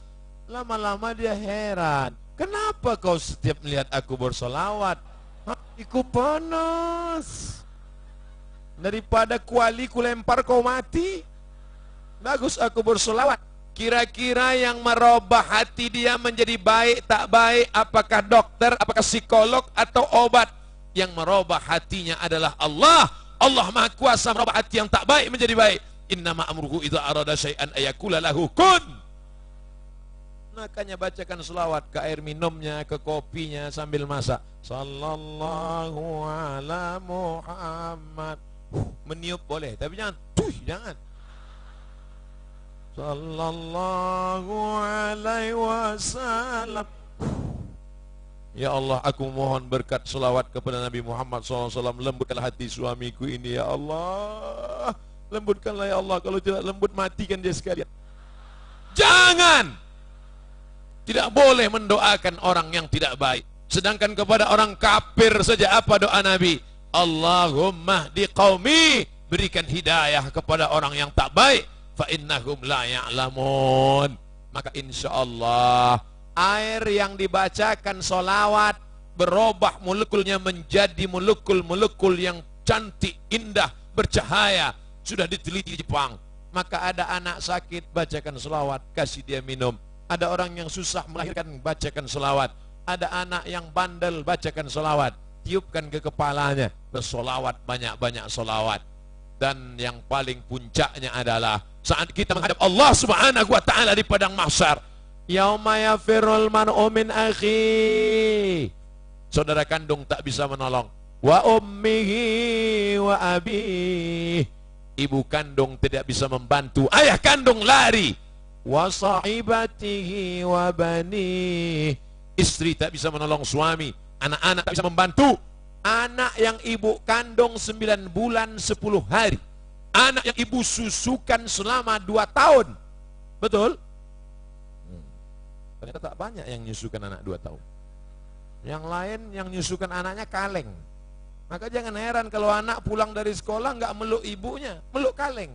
Lama-lama dia heran, kenapa kau setiap melihat aku bersolawat? Hatiku panas. Daripada kualiku lempar kau mati, bagus aku bersolawat. Kira-kira yang merubah hati dia menjadi baik tak baik, apakah dokter, apakah psikolog, atau obat? Yang merubah hatinya adalah Allah. Allah Maha Kuasa merubah hati yang tak baik menjadi baik. Innama amruhu idza arada syai'an ayakula lahu kun. Makanya bacakan selawat ke air minumnya, ke kopinya sambil masak. Sallallahu ala Muhammad. Meniup boleh, tapi jangan jangan. Sallallahu alaihi wasallam. Ya Allah, aku mohon berkat selawat kepada Nabi Muhammad SAW. Lembutkanlah hati suamiku ini, ya Allah. Lembutkanlah, ya Allah. Kalau tidak lembut, matikan dia sekalian. Jangan. Tidak boleh mendoakan orang yang tidak baik. Sedangkan kepada orang kafir saja apa doa Nabi? Allahumma di qaumi, berikan hidayah kepada orang yang tak baik. Fa innahum la ya'lamun. Maka insya Allah air yang dibacakan solawat berubah molekulnya menjadi molekul-molekul yang cantik, indah, bercahaya. Sudah diteliti di Jepang. Maka ada anak sakit, bacakan solawat, kasih dia minum. Ada orang yang susah melahirkan, bacakan solawat. Ada anak yang bandel, bacakan solawat, tiupkan ke kepalanya, bersolawat, banyak-banyak solawat. Dan yang paling puncaknya adalah saat kita menghadap Allah Subhanahu wa ta'ala di padang mahsyar. Yauma yafirul mar'u min akhi. Saudara kandung tak bisa menolong. Wa ummihi wa abi. Ibu kandung tidak bisa membantu. Ayah kandung lari. Wa sahibatihi wa bani. Istri tak bisa menolong suami. Anak-anak tak bisa membantu. Anak yang ibu kandung 9 bulan 10 hari. Anak yang ibu susukan selama 2 tahun. Betul? Ternyata tak banyak yang nyusukan anak 2 tahun. Yang lain yang nyusukan anaknya kaleng. Maka jangan heran kalau anak pulang dari sekolah nggak meluk ibunya, meluk kaleng.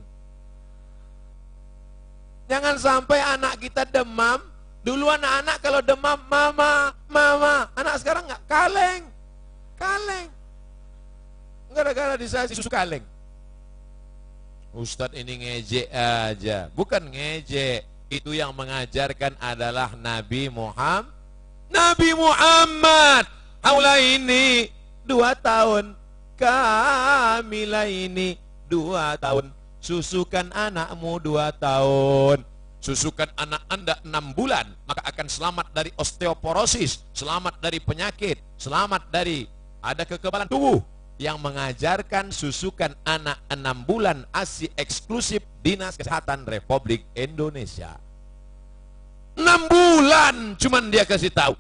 Jangan sampai anak kita demam. Dulu anak-anak kalau demam, mama, mama. Anak sekarang nggak, kaleng, kaleng. Gara-gara disasi susu kaleng. Ustadz ini ngejek aja. Bukan ngejek. Itu yang mengajarkan adalah Nabi Muhammad. Nabi Muhammad. Haula ini 2 tahun. Kamila ini 2 tahun. Susukan anakmu 2 tahun. Susukan anak Anda 6 bulan. Maka akan selamat dari osteoporosis. Selamat dari penyakit. Selamat dari ada kekebalan tubuh. Yang mengajarkan susukan anak 6 bulan ASI eksklusif Dinas Kesehatan Republik Indonesia. 6 bulan cuman dia kasih tahu.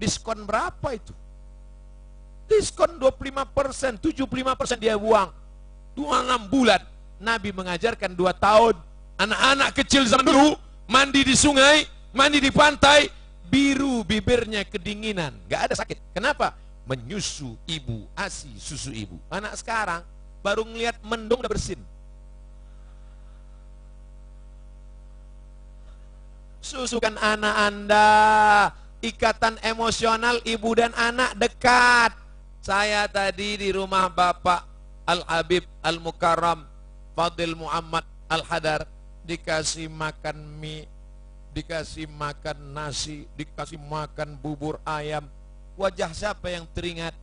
Diskon berapa itu? Diskon 25%, 75% dia buang. 26 bulan. Nabi mengajarkan 2 tahun. Anak-anak kecil zaman dulu mandi di sungai, mandi di pantai, biru bibirnya kedinginan, gak ada sakit. Kenapa? Menyusu ibu, ASI susu ibu. Anak sekarang baru ngelihat mendung udah bersin. Susukan anak Anda. Ikatan emosional ibu dan anak dekat. Saya tadi di rumah Bapak Al-Habib Al-Mukarram Fadil Muhammad Al-Hadar, dikasih makan mie, dikasih makan nasi, dikasih makan bubur ayam. Wajah siapa yang teringat?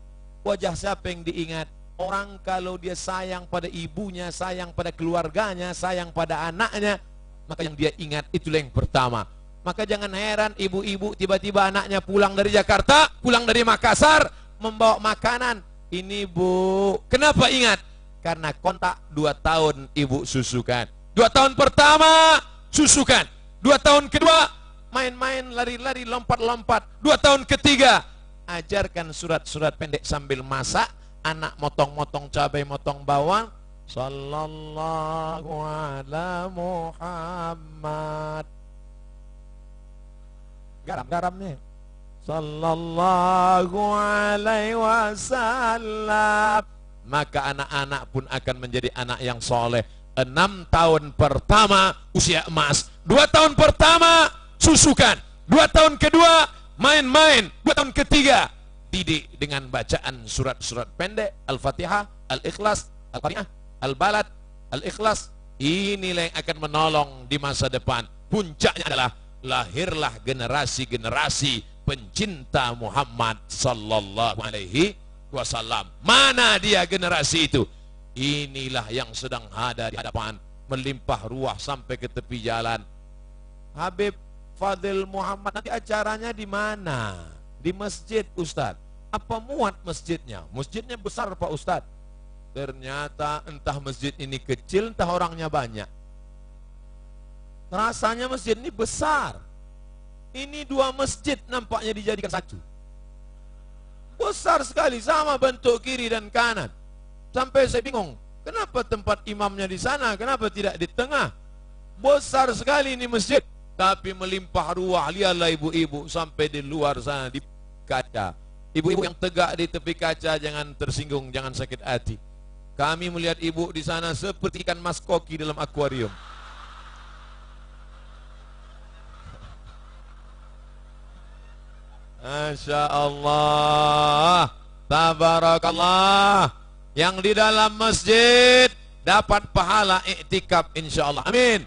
Wajah siapa yang diingat? Orang kalau dia sayang pada ibunya, sayang pada keluarganya, sayang pada anaknya, maka yang dia ingat itulah yang pertama. Maka jangan heran ibu-ibu tiba-tiba anaknya pulang dari Jakarta, pulang dari Makassar, membawa makanan. Ini bu, kenapa ingat? Karena kontak 2 tahun ibu susukan. 2 tahun pertama susukan. 2 tahun kedua main-main, lari-lari, lompat-lompat. 2 tahun ketiga ajarkan surat-surat pendek sambil masak. Anak motong-motong cabai, motong bawang. Sallallahu ala Muhammad. Garam-garamnya. Sallallahu alaihi wasallam. Maka anak-anak pun akan menjadi anak yang soleh. 6 tahun pertama usia emas. 2 tahun pertama susukan. 2 tahun kedua main-main. 2 tahun ketiga didik dengan bacaan surat-surat pendek, Al-Fatihah, Al-Ikhlas, Al-Qari'ah, Al-Balad, Al-Ikhlas. Inilah yang akan menolong di masa depan. Puncaknya adalah lahirlah generasi-generasi pencinta Muhammad sallallahu alaihi wasallam. Mana dia generasi itu? Inilah yang sedang ada di hadapan, melimpah ruah sampai ke tepi jalan. Habib Fadil Muhammad nanti acaranya di mana? Di masjid, Ustadz. Apa muat masjidnya? Masjidnya besar Pak Ustadz. Ternyata entah masjid ini kecil, entah orangnya banyak. Rasanya masjid ini besar. Ini 2 masjid nampaknya dijadikan satu. Besar sekali, sama bentuk kiri dan kanan. Sampai saya bingung, kenapa tempat imamnya di sana, kenapa tidak di tengah? Besar sekali ini masjid. Tapi melimpah ruah, lihatlah ibu-ibu sampai di luar sana di kaca. Ibu-ibu yang tegak di tepi kaca jangan tersinggung, jangan sakit hati. Kami melihat ibu di sana seperti ikan mas koki dalam akuarium. Masya Allah, tabarakallah. Yang di dalam masjid dapat pahala iktikaf insya Allah. Amin.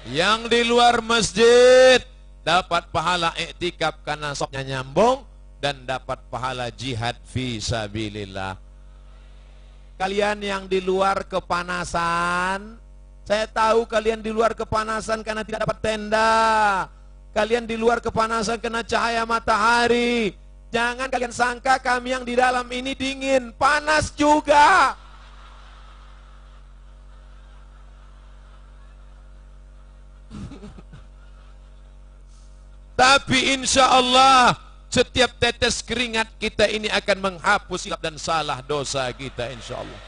Yang di luar masjid dapat pahala iktikaf karena sopnya nyambung dan dapat pahala jihad fi sabilillah. Kalian yang di luar kepanasan, saya tahu kalian di luar kepanasan karena tidak dapat tenda. Kalian di luar kepanasan karena cahaya matahari. Jangan kalian sangka kami yang di dalam ini dingin, panas juga. Tapi insya Allah setiap tetes keringat kita ini akan menghapus silap dan salah dosa kita insya Allah.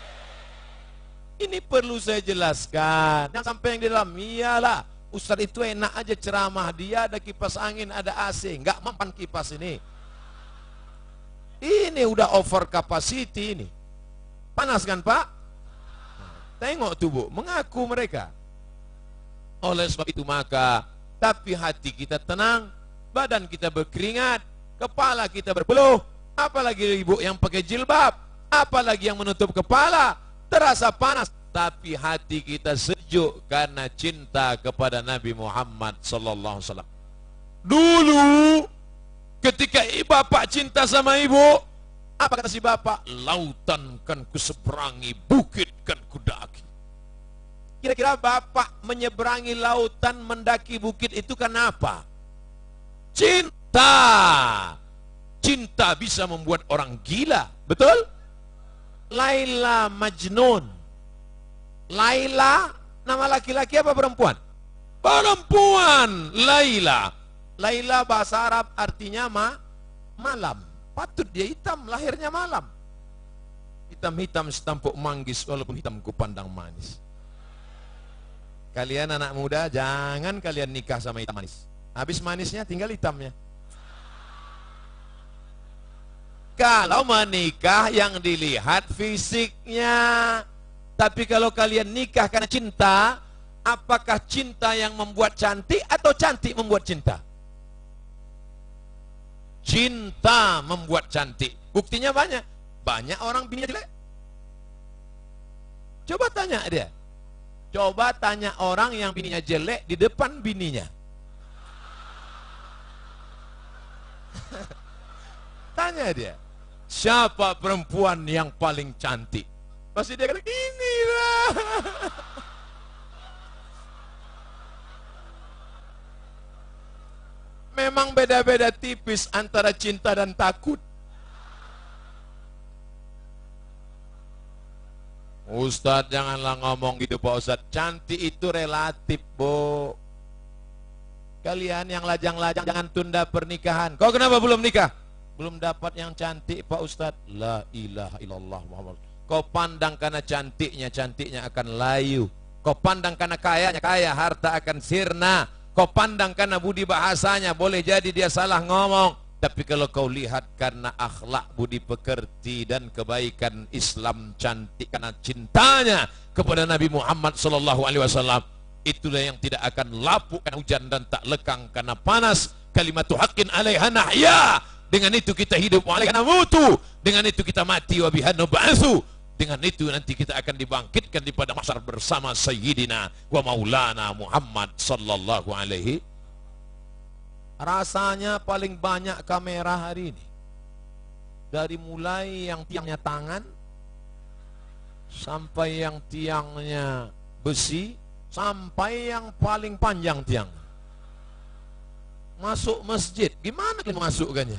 Ini perlu saya jelaskan. Yang sampai yang di dalam, iyalah Ustaz itu enak aja ceramah, dia ada kipas angin, ada AC, nggak mempan kipas ini. Ini udah over capacity ini. Panas kan Pak? Tengok tubuh, mengaku mereka. Oleh sebab itu maka, tapi hati kita tenang, badan kita berkeringat, kepala kita berpeluh, apalagi ibu yang pakai jilbab, apalagi yang menutup kepala, terasa panas, tapi hati kita sejuk karena cinta kepada Nabi Muhammad sallallahu alaihi wasallam. Dulu ketika bapak cinta sama ibu, apa kata si bapak? Lautan kan kuseberangi, bukit kan kudaki. Kira-kira bapak menyeberangi lautan, mendaki bukit itu karena apa? Cinta. Cinta bisa membuat orang gila, betul? Laila Majnun. Laila nama laki-laki apa perempuan? Perempuan. Laila. Laila bahasa Arab artinya malam. Patut dia hitam, lahirnya malam. Hitam-hitam setampuk manggis, walaupun hitam kupandang manis. Kalian anak muda, jangan kalian nikah sama hitam manis. Habis manisnya tinggal hitamnya. Kalau menikah yang dilihat fisiknya. Tapi kalau kalian nikah karena cinta, apakah cinta yang membuat cantik atau cantik membuat cinta? Cinta membuat cantik. Buktinya banyak. Banyak orang bininya jelek. Coba tanya dia. Coba tanya orang yang bininya jelek di depan bininya. Tanya dia, siapa perempuan yang paling cantik? Pasti dia kata, inilah. memang beda-beda tipis antara cinta dan takut. Ustadz janganlah ngomong gitu Pak Ustadz. Cantik itu relatif, Bu. Kalian yang lajang-lajang jangan tunda pernikahan. Kau kenapa belum nikah? Belum dapat yang cantik Pak Ustadz. La ilaha illallah Muhammad. Kau pandang karena cantiknya, cantiknya akan layu. Kau pandang karena kayanya, kaya, harta akan sirna. Kau pandang karena budi bahasanya, boleh jadi dia salah ngomong. Tapi kalau kau lihat karena akhlak, budi pekerti dan kebaikan Islam, cantik karena cintanya kepada Nabi Muhammad SAW, itulah yang tidak akan lapuk karena hujan dan tak lekang karena panas. Kalimatu haqqin 'alaiha nahya. Dengan itu kita hidup, wa 'alaiha namutu. Dengan itu kita mati, wa biha nub'atsu. Dengan itu nanti kita akan dibangkitkan di pada mahsyar bersama Sayyidina wa Maulana Muhammad sallallahu alaihi. Rasanya paling banyak kamera hari ini. Dari mulai yang tiangnya tangan sampai yang tiangnya besi, sampai yang paling panjang tiang. Masuk masjid, gimana kita masukkannya?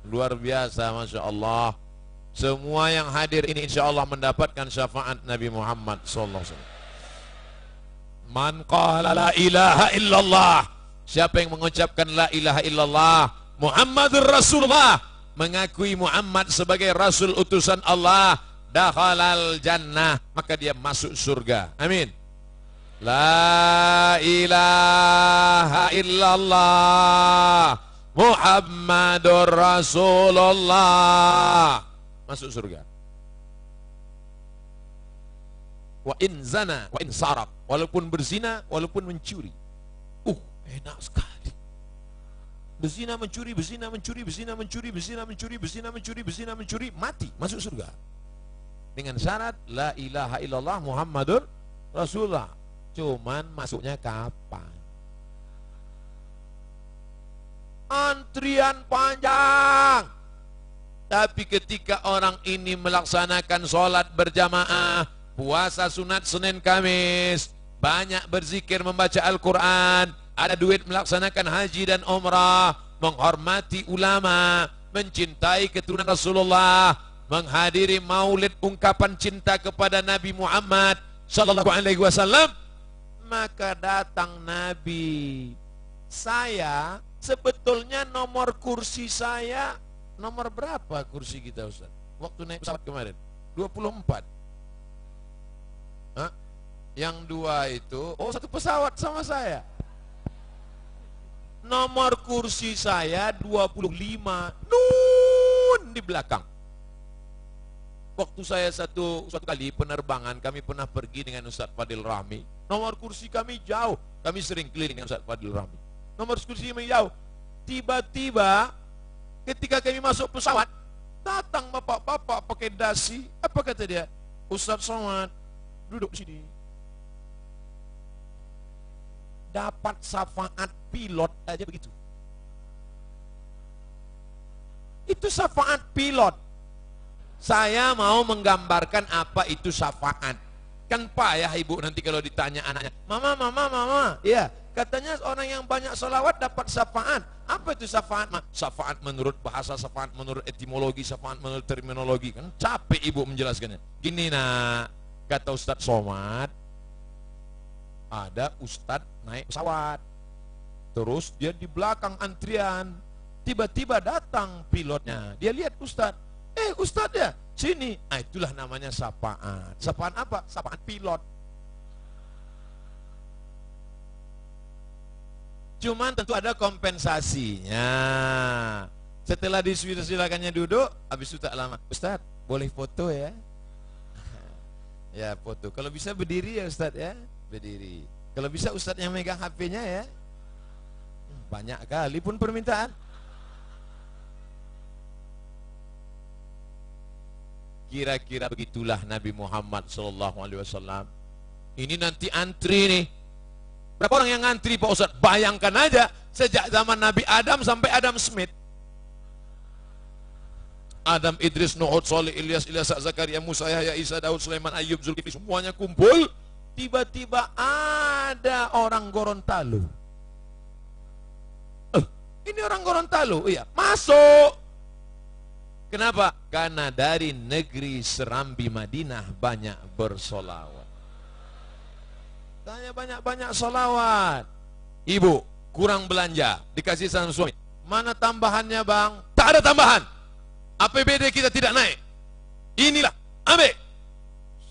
Luar biasa, Masya Allah. Semua yang hadir ini insya Allah mendapatkan syafaat Nabi Muhammad sallallahu alaihi wasallam. Man qala la ilaha illallah, siapa yang mengucapkan la ilaha illallah Muhammadur Rasulullah, mengakui Muhammad sebagai Rasul utusan Allah, dakhalal jannah, maka dia masuk surga. Amin. La ilaha illallah Muhammadur Rasulullah, masuk surga. Wa in zana wa in saraq, walaupun berzina, walaupun mencuri. Enak sekali. Berzina, mencuri, berzina, mencuri, berzina, mencuri, berzina, mencuri, berzina, mencuri, berzina, mencuri, mati, masuk surga. Dengan syarat la ilaha illallah Muhammadur Rasulullah. Cuman masuknya kapan? Antrian panjang. Tapi ketika orang ini melaksanakan sholat berjamaah, puasa sunat Senin Kamis, banyak berzikir membaca Al-Quran, ada duit melaksanakan haji dan umrah, menghormati ulama, mencintai keturunan Rasulullah, menghadiri maulid ungkapan cinta kepada Nabi Muhammad sallallahu alaihi wasallam, maka datang Nabi. Saya sebetulnya nomor kursi saya nomor berapa kursi kita Ustaz? Waktu naik pesawat kemarin 24. Hah? Yang dua itu, satu pesawat sama saya. Nomor kursi saya 25, nun di belakang. Waktu saya suatu kali penerbangan, kami pernah pergi dengan Ustaz Fadil Rahmi. Nomor kursi kami jauh, kami sering keliling dengan Ustaz Fadil Rahmi. Nomor kursi kami jauh. Tiba-tiba ketika kami masuk pesawat, datang bapak-bapak pakai dasi. Apa kata dia? Ustaz Somad, duduk sini. Dapat syafaat pilot aja begitu. Itu syafaat pilot. Saya mau menggambarkan apa itu syafaat. Kan payah ibu nanti kalau ditanya anaknya, mama, iya. Katanya orang yang banyak sholawat dapat syafaat. Apa itu syafaat? Syafaat menurut bahasa, syafaat menurut etimologi, syafaat menurut terminologi. Kan capek ibu menjelaskannya. Gini nak, kata Ustadz Somad, ada Ustadz naik pesawat, terus dia di belakang antrian, tiba-tiba datang pilotnya. Dia lihat Ustadz, Ustadz ya, sini. Nah itulah namanya syafaat. Syafaat apa? Syafaat pilot. Cuman tentu ada kompensasinya. Setelah disilakannya duduk, habis itu tak lama, Ustadz boleh foto ya? Ya foto. Kalau bisa berdiri ya Ustadz ya, berdiri. Kalau bisa Ustadz yang megang HP-nya ya. Banyak kali pun permintaan. Kira-kira begitulah Nabi Muhammad SAW. Ini nanti antri nih. Berapa orang yang ngantri Pak Ustadz? Bayangkan aja, sejak zaman Nabi Adam sampai Adam Smith. Adam, Idris, Nuh, Hud, Salih, Ilyas, Zakaria, Musa, Yahya, Isa, Daud, Sulaiman, Ayub, Zulkifli, semuanya kumpul. Tiba-tiba ada orang Gorontalo. Ini orang Gorontalo, iya, masuk. Kenapa? Karena dari negeri Serambi Madinah banyak bersolawat. Tanya banyak-banyak solawat. Ibu, kurang belanja, dikasih sama suami. Mana tambahannya bang? Tak ada tambahan. APBD kita tidak naik. Inilah, ambil.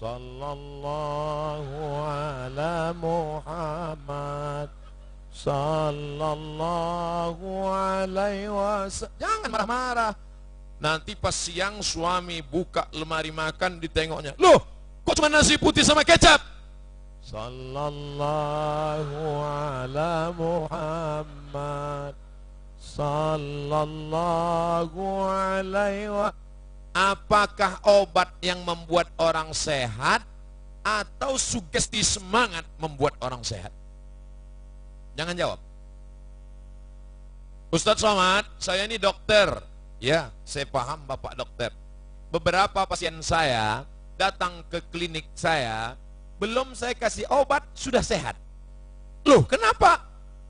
Sallallahu ala Muhammad. Sallallahu alaihi wasallam. Jangan marah-marah. Nanti pas siang suami buka lemari makan, ditengoknya, loh kok cuma nasi putih sama kecap? Sallallahu ala Muhammad. Sallallahu alaihi wasallam. Apakah obat yang membuat orang sehat atau sugesti semangat membuat orang sehat? Jangan jawab. Ustadz Somad, saya ini dokter. Ya, saya paham Bapak dokter. Beberapa pasien saya datang ke klinik saya, belum saya kasih obat, sudah sehat. Loh, kenapa?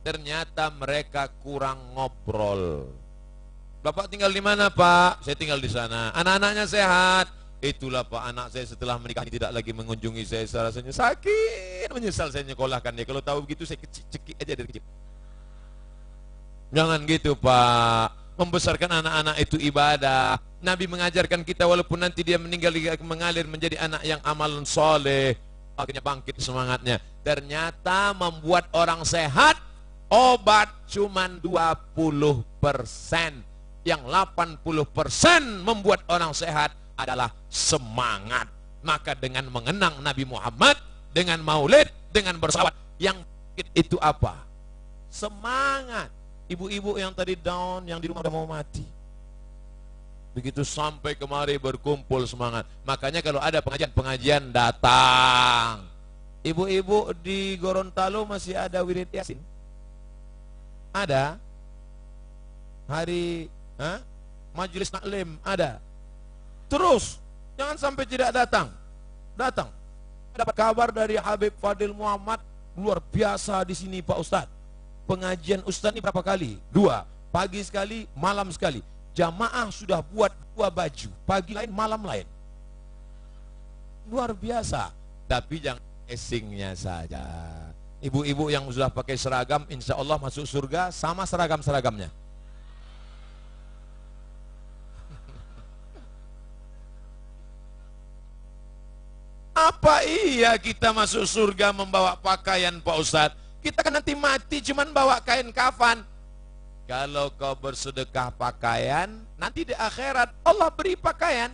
Ternyata mereka kurang ngobrol. Bapak tinggal di mana, Pak? Saya tinggal di sana. Anak-anaknya sehat. Itulah Pak, anak saya setelah menikah tidak lagi mengunjungi saya. Rasanya sakit, menyesal saya nyekolahkan dia. Kalau tahu begitu saya cekik aja dari kecil. Jangan gitu, Pak. Membesarkan anak-anak itu ibadah. Nabi mengajarkan kita walaupun nanti dia meninggal mengalir menjadi anak yang amalan soleh. Akhirnya bangkit semangatnya. Ternyata membuat orang sehat, obat cuman 20%. Yang 80% membuat orang sehat adalah semangat. Maka dengan mengenang Nabi Muhammad, dengan maulid, dengan bersalawat, yang itu apa? Semangat. Ibu-ibu yang tadi down, yang di rumah udah mau mati. Begitu sampai kemari berkumpul semangat. Makanya kalau ada pengajian datang. Ibu-ibu di Gorontalo masih ada wirid Yasin? Ada? Hari majelis taklim ada? Terus, jangan sampai tidak datang. Datang. Dapat kabar dari Habib Fadil Muhammad, luar biasa di sini Pak Ustadz. Pengajian Ustadz ini berapa kali? 2, pagi sekali, malam sekali. Jamaah sudah buat 2 baju, pagi lain, malam lain. Luar biasa. Tapi jangan casingnya saja. Ibu-ibu yang sudah pakai seragam, insya Allah masuk surga sama seragam-seragamnya. Apa iya kita masuk surga membawa pakaian Pak Ustadz? Kita kan nanti mati cuman bawa kain kafan. Kalau kau bersedekah pakaian, nanti di akhirat Allah beri pakaian.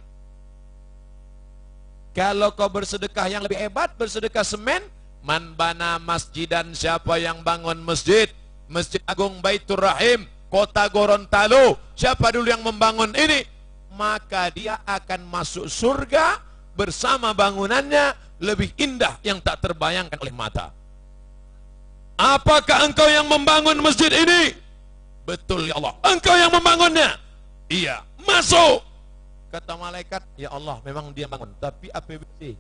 Kalau kau bersedekah yang lebih hebat, bersedekah semen, man bana masjidan, siapa yang bangun masjid, Masjid Agung Baitur Rahim, kota Gorontalo, siapa dulu yang membangun ini, maka dia akan masuk surga bersama bangunannya lebih indah yang tak terbayangkan oleh mata. Apakah engkau yang membangun masjid ini? Betul ya Allah, engkau yang membangunnya. Iya, masuk. Kata malaikat, ya Allah memang dia bangun, tapi APBD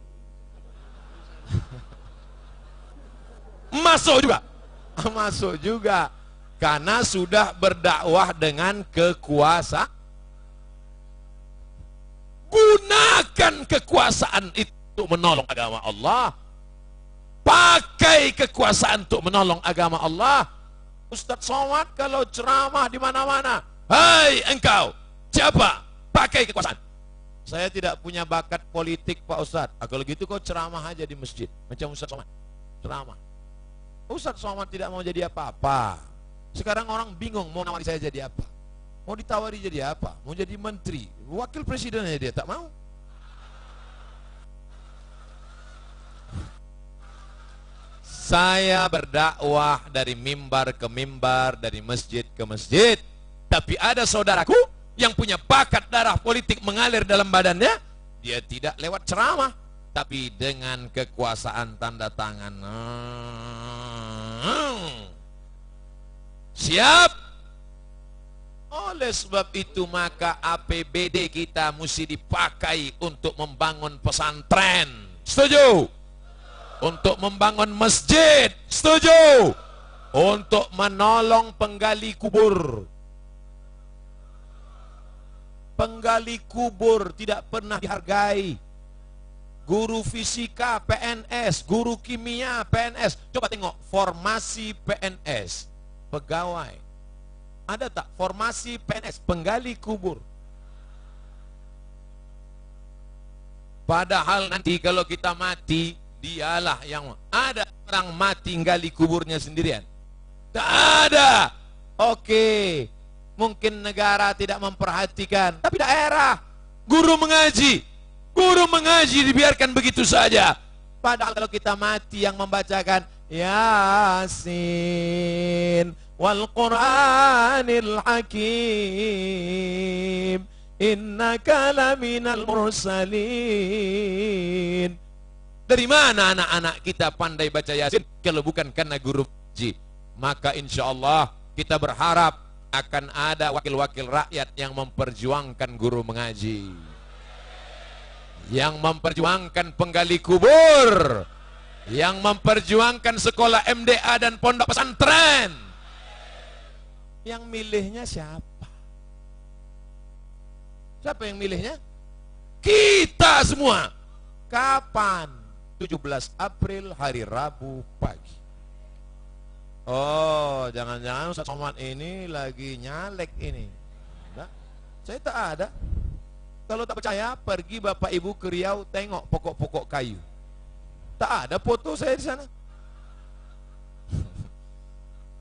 masuk juga. Masuk juga. Karena sudah berdakwah dengan kekuasaan. Gunakan kekuasaan itu menolong agama Allah. Pakai kekuasaan untuk menolong agama Allah. Ustadz Somad kalau ceramah di mana-mana, hai engkau, siapa? Pakai kekuasaan. Saya tidak punya bakat politik Pak Ustadz. Kalau gitu kau ceramah aja di masjid, macam Ustadz Somad. Ceramah. Ustadz Somad tidak mau jadi apa-apa. Sekarang orang bingung mau nawari saya jadi apa. Mau ditawari jadi apa? Mau jadi menteri, wakil presidennya dia tak mau. Saya berdakwah dari mimbar ke mimbar, dari masjid ke masjid. Tapi ada saudaraku yang punya bakat darah politik mengalir dalam badannya. Dia tidak lewat ceramah, tapi dengan kekuasaan tanda tangan. Siap? Oleh sebab itu maka APBD kita mesti dipakai untuk membangun pesantren. Setuju? Untuk membangun masjid. Setuju? Untuk menolong penggali kubur. Penggali kubur tidak pernah dihargai. Guru fisika PNS, guru kimia PNS. Coba tengok formasi PNS, pegawai. Ada tak formasi PNS, penggali kubur? Padahal nanti kalau kita mati, dialah yang ada orang mati gali kuburnya sendirian. Tak ada. Oke, mungkin negara tidak memperhatikan, tapi daerah, guru mengaji dibiarkan begitu saja. Padahal kalau kita mati yang membacakan Yasin wal Qur'anil Hakim innaka laminal mursalin. Dari mana anak-anak kita pandai baca Yasin kalau bukan karena guru mengaji? Maka insya Allah kita berharap akan ada wakil-wakil rakyat yang memperjuangkan guru mengaji, yang memperjuangkan penggali kubur, yang memperjuangkan sekolah MDA dan pondok pesantren. Yang milihnya siapa? Siapa yang milihnya? Kita semua. Kapan? 17 April hari Rabu pagi. Oh, jangan-jangan Ustaz Somad ini lagi nyalek ini. Nah, saya tak ada. Kalau tak percaya, pergi Bapak Ibu ke Riau, tengok pokok-pokok kayu. Tak ada foto saya di sana.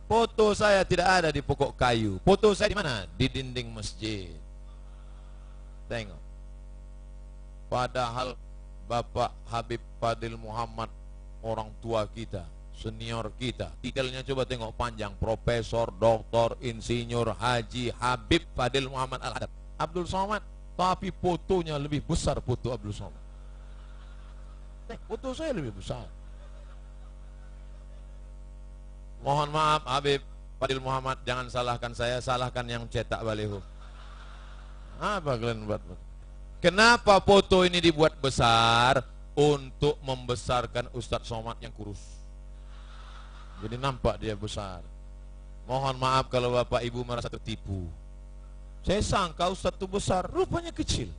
Foto saya tidak ada di pokok kayu. Foto saya di mana? Di dinding masjid. Tengok. Padahal Bapak Habib Fadil Muhammad, orang tua kita, senior kita, titelnya coba tengok panjang, Profesor, Doktor, Insinyur, Haji Habib Fadil Muhammad Al-Haddad Abdul Somad. Tapi fotonya lebih besar, foto Abdul Somad. Foto saya lebih besar. Mohon maaf Habib Fadil Muhammad, jangan salahkan saya, salahkan yang cetak baliho. Apa kalian buat? Kenapa foto ini dibuat besar? Untuk membesarkan Ustadz Somad yang kurus. Jadi nampak dia besar. Mohon maaf kalau Bapak Ibu merasa tertipu. Saya sangka Ustadz itu besar, rupanya kecil.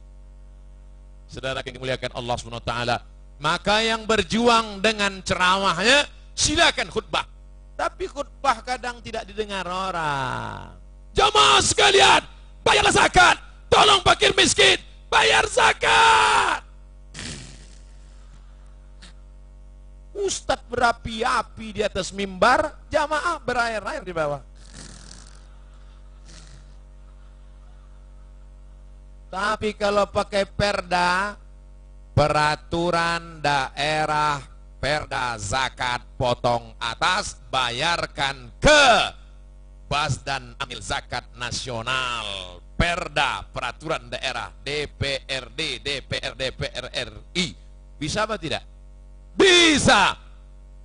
Saudara yang dimuliakan Allah SWT, maka yang berjuang dengan ceramahnya silakan khutbah. Tapi khutbah kadang tidak didengar orang. Jamaah sekalian, bayarlah zakat. Tolong fakir miskin, bayar zakat. Ustadz berapi-api di atas mimbar, jamaah berair-air di bawah. Tapi kalau pakai perda, peraturan daerah, perda zakat potong atas, bayarkan ke Basdan Amil Zakat Nasional, perda peraturan daerah, DPRD, DPR, DPR RI. Bisa apa tidak? Bisa.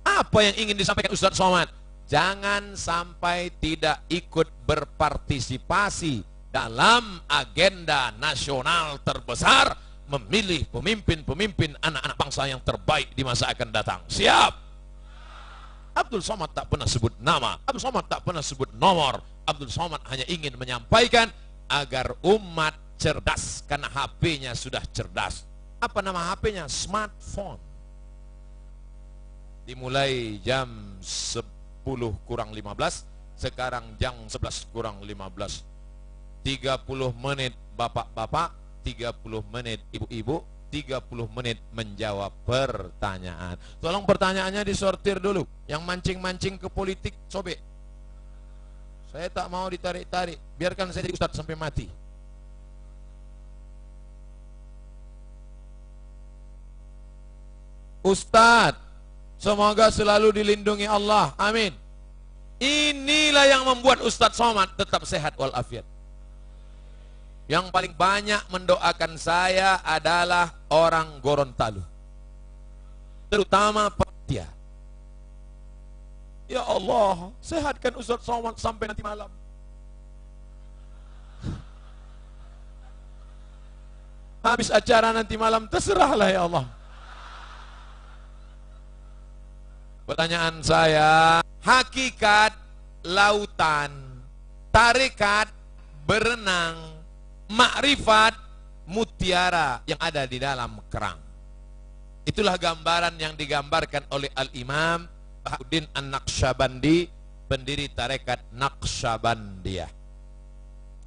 Apa yang ingin disampaikan Ustadz Somad? Jangan sampai tidak ikut berpartisipasi dalam agenda nasional terbesar, memilih pemimpin-pemimpin anak-anak bangsa yang terbaik di masa akan datang. Siap? Abdul Somad tak pernah sebut nama, Abdul Somad tak pernah sebut nomor. Abdul Somad hanya ingin menyampaikan agar umat cerdas, karena HP-nya sudah cerdas. Apa nama HP-nya? Smartphone. Dimulai jam 10:15, sekarang jam 11:15. 30 menit bapak-bapak, 30 menit ibu-ibu, 30 menit menjawab pertanyaan. Tolong pertanyaannya disortir dulu. Yang mancing-mancing ke politik, sobek. Saya tak mau ditarik-tarik. Biarkan saya jadi ustadz sampai mati. Ustadz, semoga selalu dilindungi Allah. Amin. Inilah yang membuat Ustadz Somad tetap sehat walafiat. Yang paling banyak mendoakan saya adalah orang Gorontalo, terutama Panitia. Ya Allah, sehatkan Ustadz Somad sampai nanti malam. Habis acara nanti malam, terserahlah ya Allah. Pertanyaan saya, hakikat lautan, tarekat berenang, Makrifat mutiara yang ada di dalam kerang. Itulah gambaran yang digambarkan oleh Al-Imam Bahauddin An-Naqsyabandi, pendiri tarekat Naqsyabandiyah.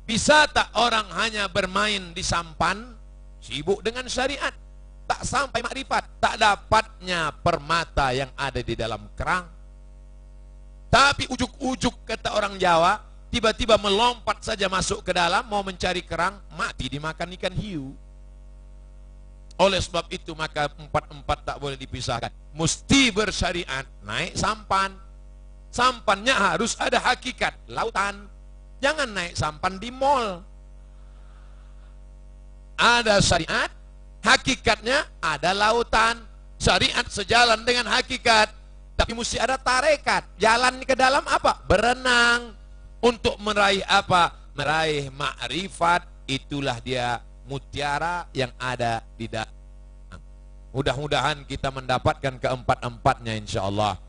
Bisa tak orang hanya bermain di sampan, sibuk dengan syariat, tak sampai makrifat, tak dapatnya permata yang ada di dalam kerang. Tapi ujuk-ujuk, kata orang Jawa, tiba-tiba melompat saja masuk ke dalam, mau mencari kerang, mati dimakan ikan hiu. Oleh sebab itu maka empat tak boleh dipisahkan. Mesti bersyariat, naik sampan. Sampannya harus ada hakikat, lautan. Jangan naik sampan di mall. Ada syariat, hakikatnya ada lautan. Syariat sejalan dengan hakikat. Tapi mesti ada tarekat. Jalan ke dalam apa? Berenang. Untuk meraih apa? Meraih makrifat. Itulah dia mutiara yang ada di dalam. Mudah-mudahan kita mendapatkan keempat-empatnya insyaallah.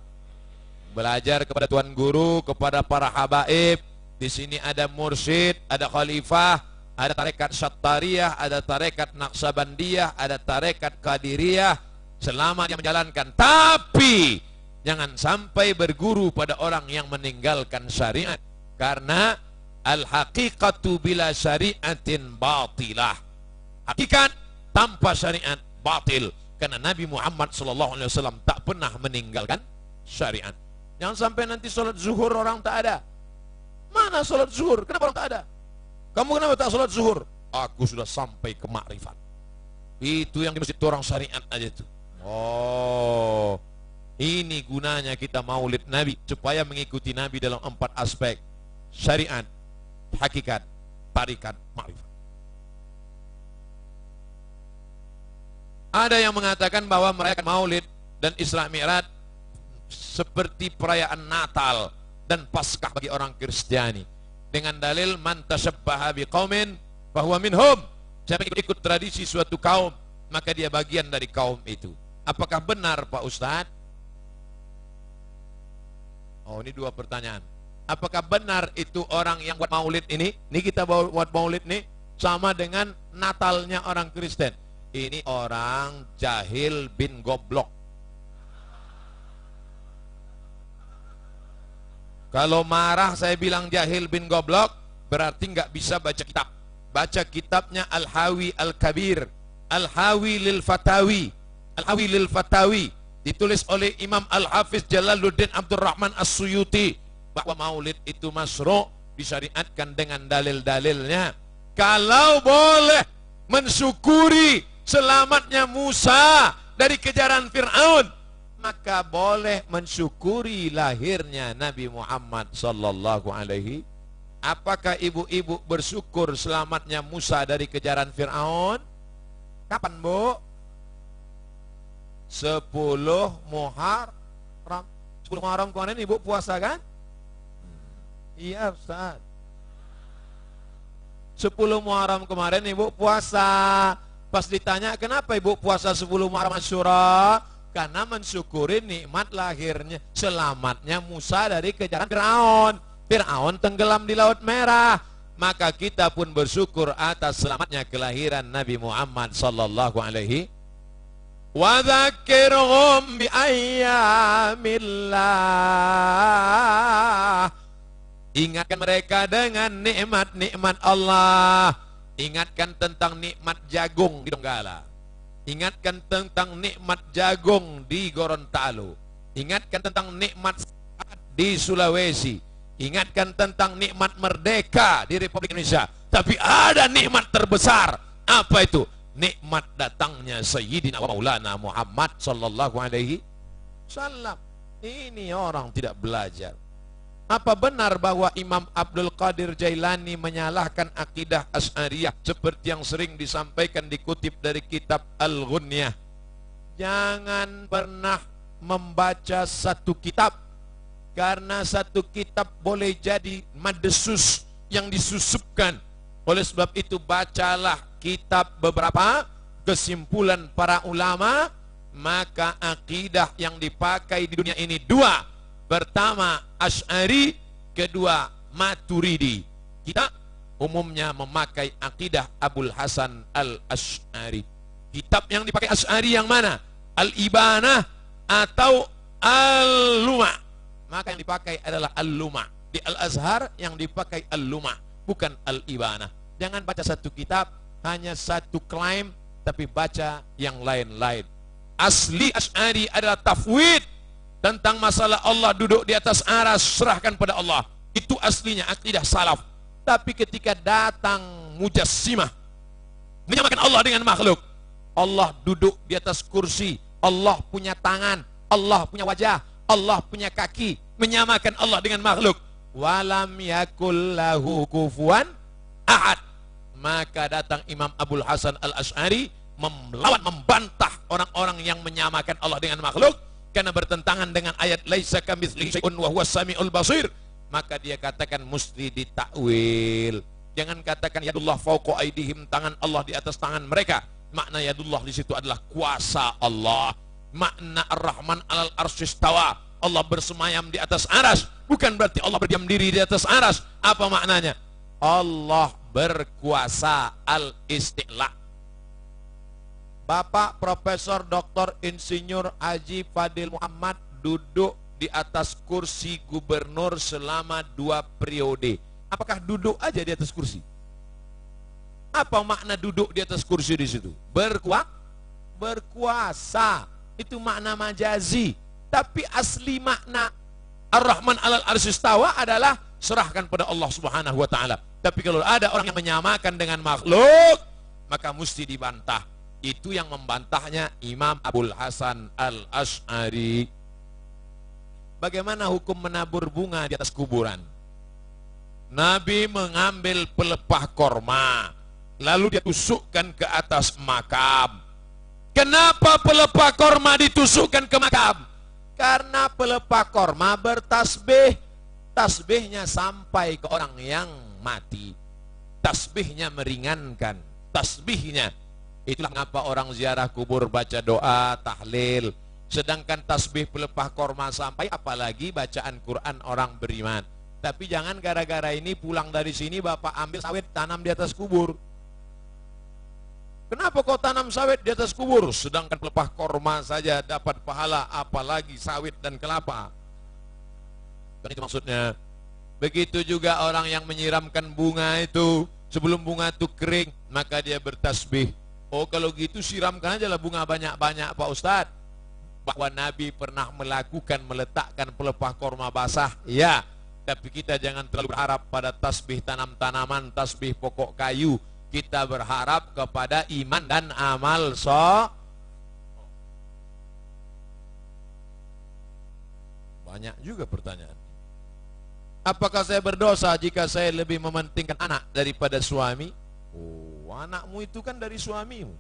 Belajar kepada Tuan Guru, kepada para habaib. Di sini ada mursyid, ada khalifah, ada tarekat Syattariyah, ada tarekat Naqsyabandiyah, ada tarekat Qadiriyah. Selama dia menjalankan, tapi jangan sampai berguru pada orang yang meninggalkan syariat. Karena al-haqiqatu bila syariatin batilah. Hakikat tanpa syariat batil. Karena Nabi Muhammad SAW tak pernah meninggalkan syariat. Jangan sampai nanti sholat zuhur orang tak ada. Mana sholat zuhur? Kenapa orang tak ada? Kamu kenapa tak sholat zuhur? Aku sudah sampai ke makrifat. Itu yang di masjid orang syariat aja tuh. Oh, ini gunanya kita maulid Nabi, supaya mengikuti Nabi dalam 4 aspek: syariat, hakikat, tarikat, makrifat. Ada yang mengatakan bahwa merayakan maulid dan Isra Mi'raj seperti perayaan Natal dan Paskah bagi orang Kristiani, dengan dalil man tasyabbaha biqaumin fahuwa minhum. Siapa yang ikut tradisi suatu kaum, maka dia bagian dari kaum itu. Apakah benar Pak Ustadz? Oh, ini 2 pertanyaan. Apakah benar itu orang yang buat maulid ini kita buat maulid nih, sama dengan Natalnya orang Kristen? Ini orang jahil bin goblok. Kalau marah saya bilang jahil bin goblok, berarti nggak bisa baca kitab. Baca kitabnya Al-Hawi Al-Kabir, Al-Hawi lil Fatawi, Al-Hawi lil Fatawi, ditulis oleh Imam Al-Hafiz Jalaluddin Abdurrahman As-Suyuti, bahwa maulid itu masyru', disyariatkan dengan dalil-dalilnya. Kalau boleh mensyukuri selamatnya Musa dari kejaran Fir'aun, maka boleh mensyukuri lahirnya Nabi Muhammad sallallahu alaihi. Apakah ibu-ibu bersyukur selamatnya Musa dari kejaran Fir'aun? Kapan, Bu? 10 Muharram. 10 Muharram kemarin ibu puasa kan? Iya, Ustaz. 10 Muharram kemarin ibu puasa. Pas ditanya kenapa ibu puasa 10 Muharram Asyura, karena mensyukuri nikmat lahirnya, selamatnya Musa dari kejaran Fir'aun. Fir'aun tenggelam di Laut Merah. Maka kita pun bersyukur atas selamatnya kelahiran Nabi Muhammad sallallahu alaihi. Wa dzakirhum bi ayyamillah. Ingatkan mereka dengan nikmat-nikmat Allah. Ingatkan tentang nikmat jagung di Donggala. Ingatkan tentang nikmat jagung di Gorontalo. Ingatkan tentang nikmat di Sulawesi. Ingatkan tentang nikmat merdeka di Republik Indonesia. Tapi ada nikmat terbesar. Apa itu? Nikmat datangnya Sayyidina wa Maulana Muhammad sallallahu alaihi wasallam. Ini orang tidak belajar. Apa benar bahwa Imam Abdul Qadir Jailani menyalahkan akidah Asy'ariyah seperti yang sering disampaikan dikutip dari kitab Al-Ghunyah? Jangan pernah membaca satu kitab, karena satu kitab boleh jadi madesus yang disusupkan. Oleh sebab itu bacalah kitab beberapa kesimpulan para ulama, maka akidah yang dipakai di dunia ini 2. Pertama Asy'ari, kedua Maturidi. Kita umumnya memakai akidah Abul Hasan Al-Asy'ari. Kitab yang dipakai Asy'ari yang mana? Al-Ibanah atau Al-Luma'? Maka yang dipakai adalah Al-Luma'. Di Al-Azhar yang dipakai Al-Luma', bukan Al-Ibanah. Jangan baca satu kitab hanya satu klaim, tapi baca yang lain-lain. Asli Asy'ari adalah tafwid, tentang masalah Allah duduk di atas aras, serahkan pada Allah. Itu aslinya akidah salaf. Tapi ketika datang Mujassimah, menyamakan Allah dengan makhluk, Allah duduk di atas kursi, Allah punya tangan, Allah punya wajah, Allah punya kaki, menyamakan Allah dengan makhluk. Walam yakul lahu kufuwan ahad. Maka datang Imam Abul Hasan Al-Asy'ari melawan, membantah orang-orang yang menyamakan Allah dengan makhluk, karena bertentangan dengan ayat laisa kamitslihi syai'un wa huwas samiul basir. Maka dia katakan mesti ditakwil. Jangan katakan yadullah fawqa aydihim, tangan Allah di atas tangan mereka. Makna yadullah di situ adalah kuasa Allah. Makna Ar-Rahman 'alal arsy istawa, Allah bersemayam di atas aras, bukan berarti Allah berdiam diri di atas aras. Apa maknanya? Allah berkuasa, al-isti'la. Bapak Profesor Dr. Insinyur Haji Fadil Muhammad duduk di atas kursi gubernur selama 2 periode. Apakah duduk aja di atas kursi? Apa makna duduk di atas kursi di situ? Berkuasa. Itu makna majazi. Tapi asli makna Ar-Rahman 'alal arsy istawa adalah serahkan pada Allah Subhanahu wa taala. Tapi kalau ada orang yang menyamakan dengan makhluk, maka mesti dibantah. Itu yang membantahnya Imam Abul Hasan Al-Asy'ari. Bagaimana hukum menabur bunga di atas kuburan? Nabi mengambil pelepah korma, lalu dia tusukkan ke atas makam. Kenapa pelepah korma ditusukkan ke makam? Karena pelepah korma bertasbih. Tasbihnya sampai ke orang yang mati. Tasbihnya meringankan. Tasbihnya. Itulah mengapa orang ziarah kubur baca doa, tahlil. Sedangkan tasbih pelepah korma sampai, apalagi bacaan Quran orang beriman. Tapi jangan gara-gara ini pulang dari sini bapak ambil sawit tanam di atas kubur. Kenapa kau tanam sawit di atas kubur? Sedangkan pelepah korma saja dapat pahala, apalagi sawit dan kelapa. Dan itu maksudnya. Begitu juga orang yang menyiramkan bunga itu, sebelum bunga itu kering, maka dia bertasbih. Oh kalau gitu siramkan aja lah bunga banyak-banyak Pak Ustadz. Bahwa Nabi pernah meletakkan pelepah korma basah, ya. Tapi kita jangan terlalu berharap pada tasbih tanam-tanaman, tasbih pokok kayu. Kita berharap kepada iman dan amal Banyak juga pertanyaan. Apakah saya berdosa jika saya lebih mementingkan anak daripada suami? Oh, anakmu itu kan dari suamimu.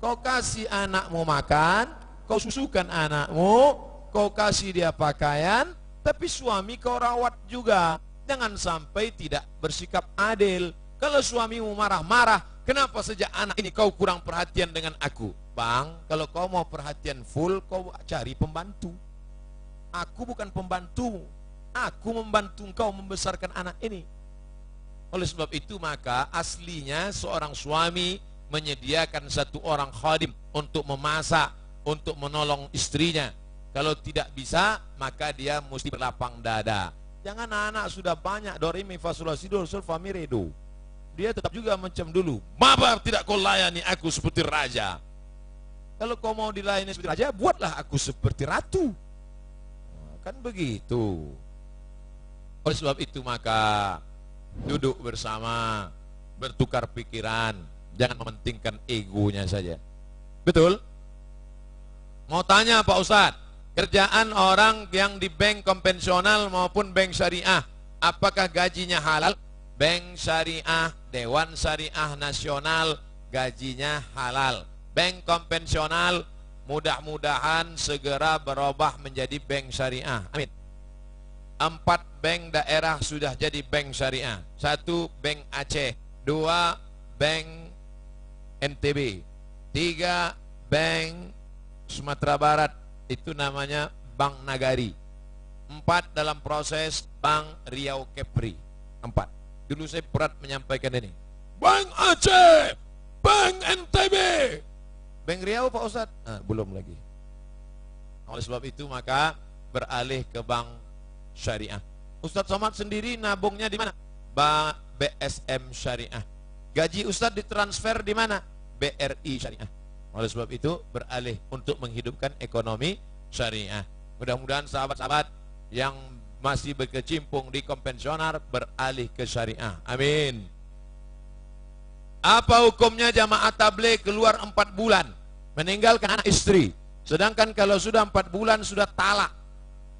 Kau kasih anakmu makan, kau susukan anakmu, kau kasih dia pakaian, tapi suami kau rawat juga. Jangan sampai tidak bersikap adil. Kalau suamimu marah-marah, kenapa sejak anak ini kau kurang perhatian dengan aku? Bang, kalau kau mau perhatian full, kau cari pembantu. Aku bukan pembantu. Aku membantu engkau membesarkan anak ini. Oleh sebab itu maka aslinya seorang suami menyediakan satu orang khadim untuk memasak, untuk menolong istrinya. Kalau tidak bisa, maka dia mesti berlapang dada. Jangan anak sudah banyak, do re mi fa sol la si do sol fa mi re do. Dia tetap juga macam dulu. Mengapa tidak kau layani aku seperti raja? Kalau kau mau dilayani seperti raja, buatlah aku seperti ratu. Kan begitu. Oleh sebab itu maka duduk bersama, bertukar pikiran, jangan mementingkan egonya saja. Betul? Mau tanya Pak Ustadz, kerjaan orang yang di bank konvensional maupun bank syariah, apakah gajinya halal? Bank syariah, Dewan Syariah Nasional, gajinya halal. Bank konvensional mudah-mudahan segera berubah menjadi bank syariah. Amin. 4 bank daerah sudah jadi bank syariah. 1 bank Aceh, 2 bank NTB, 3 bank Sumatera Barat, itu namanya Bank Nagari. 4 dalam proses Bank Riau Kepri. 4. Dulu saya berat menyampaikan ini. Bank Aceh, Bank NTB, Bank Riau Pak Ustadz? Belum lagi. Oleh sebab itu maka beralih ke bank syariah. Ustadz Somad sendiri nabungnya di mana? BSM Syariah. Gaji Ustadz ditransfer di mana? BRI Syariah. Oleh sebab itu beralih untuk menghidupkan ekonomi syariah. Mudah-mudahan sahabat-sahabat yang masih berkecimpung di konvensional beralih ke syariah. Amin. Apa hukumnya jamaah tabligh keluar 4 bulan meninggalkan anak istri, sedangkan kalau sudah 4 bulan sudah talak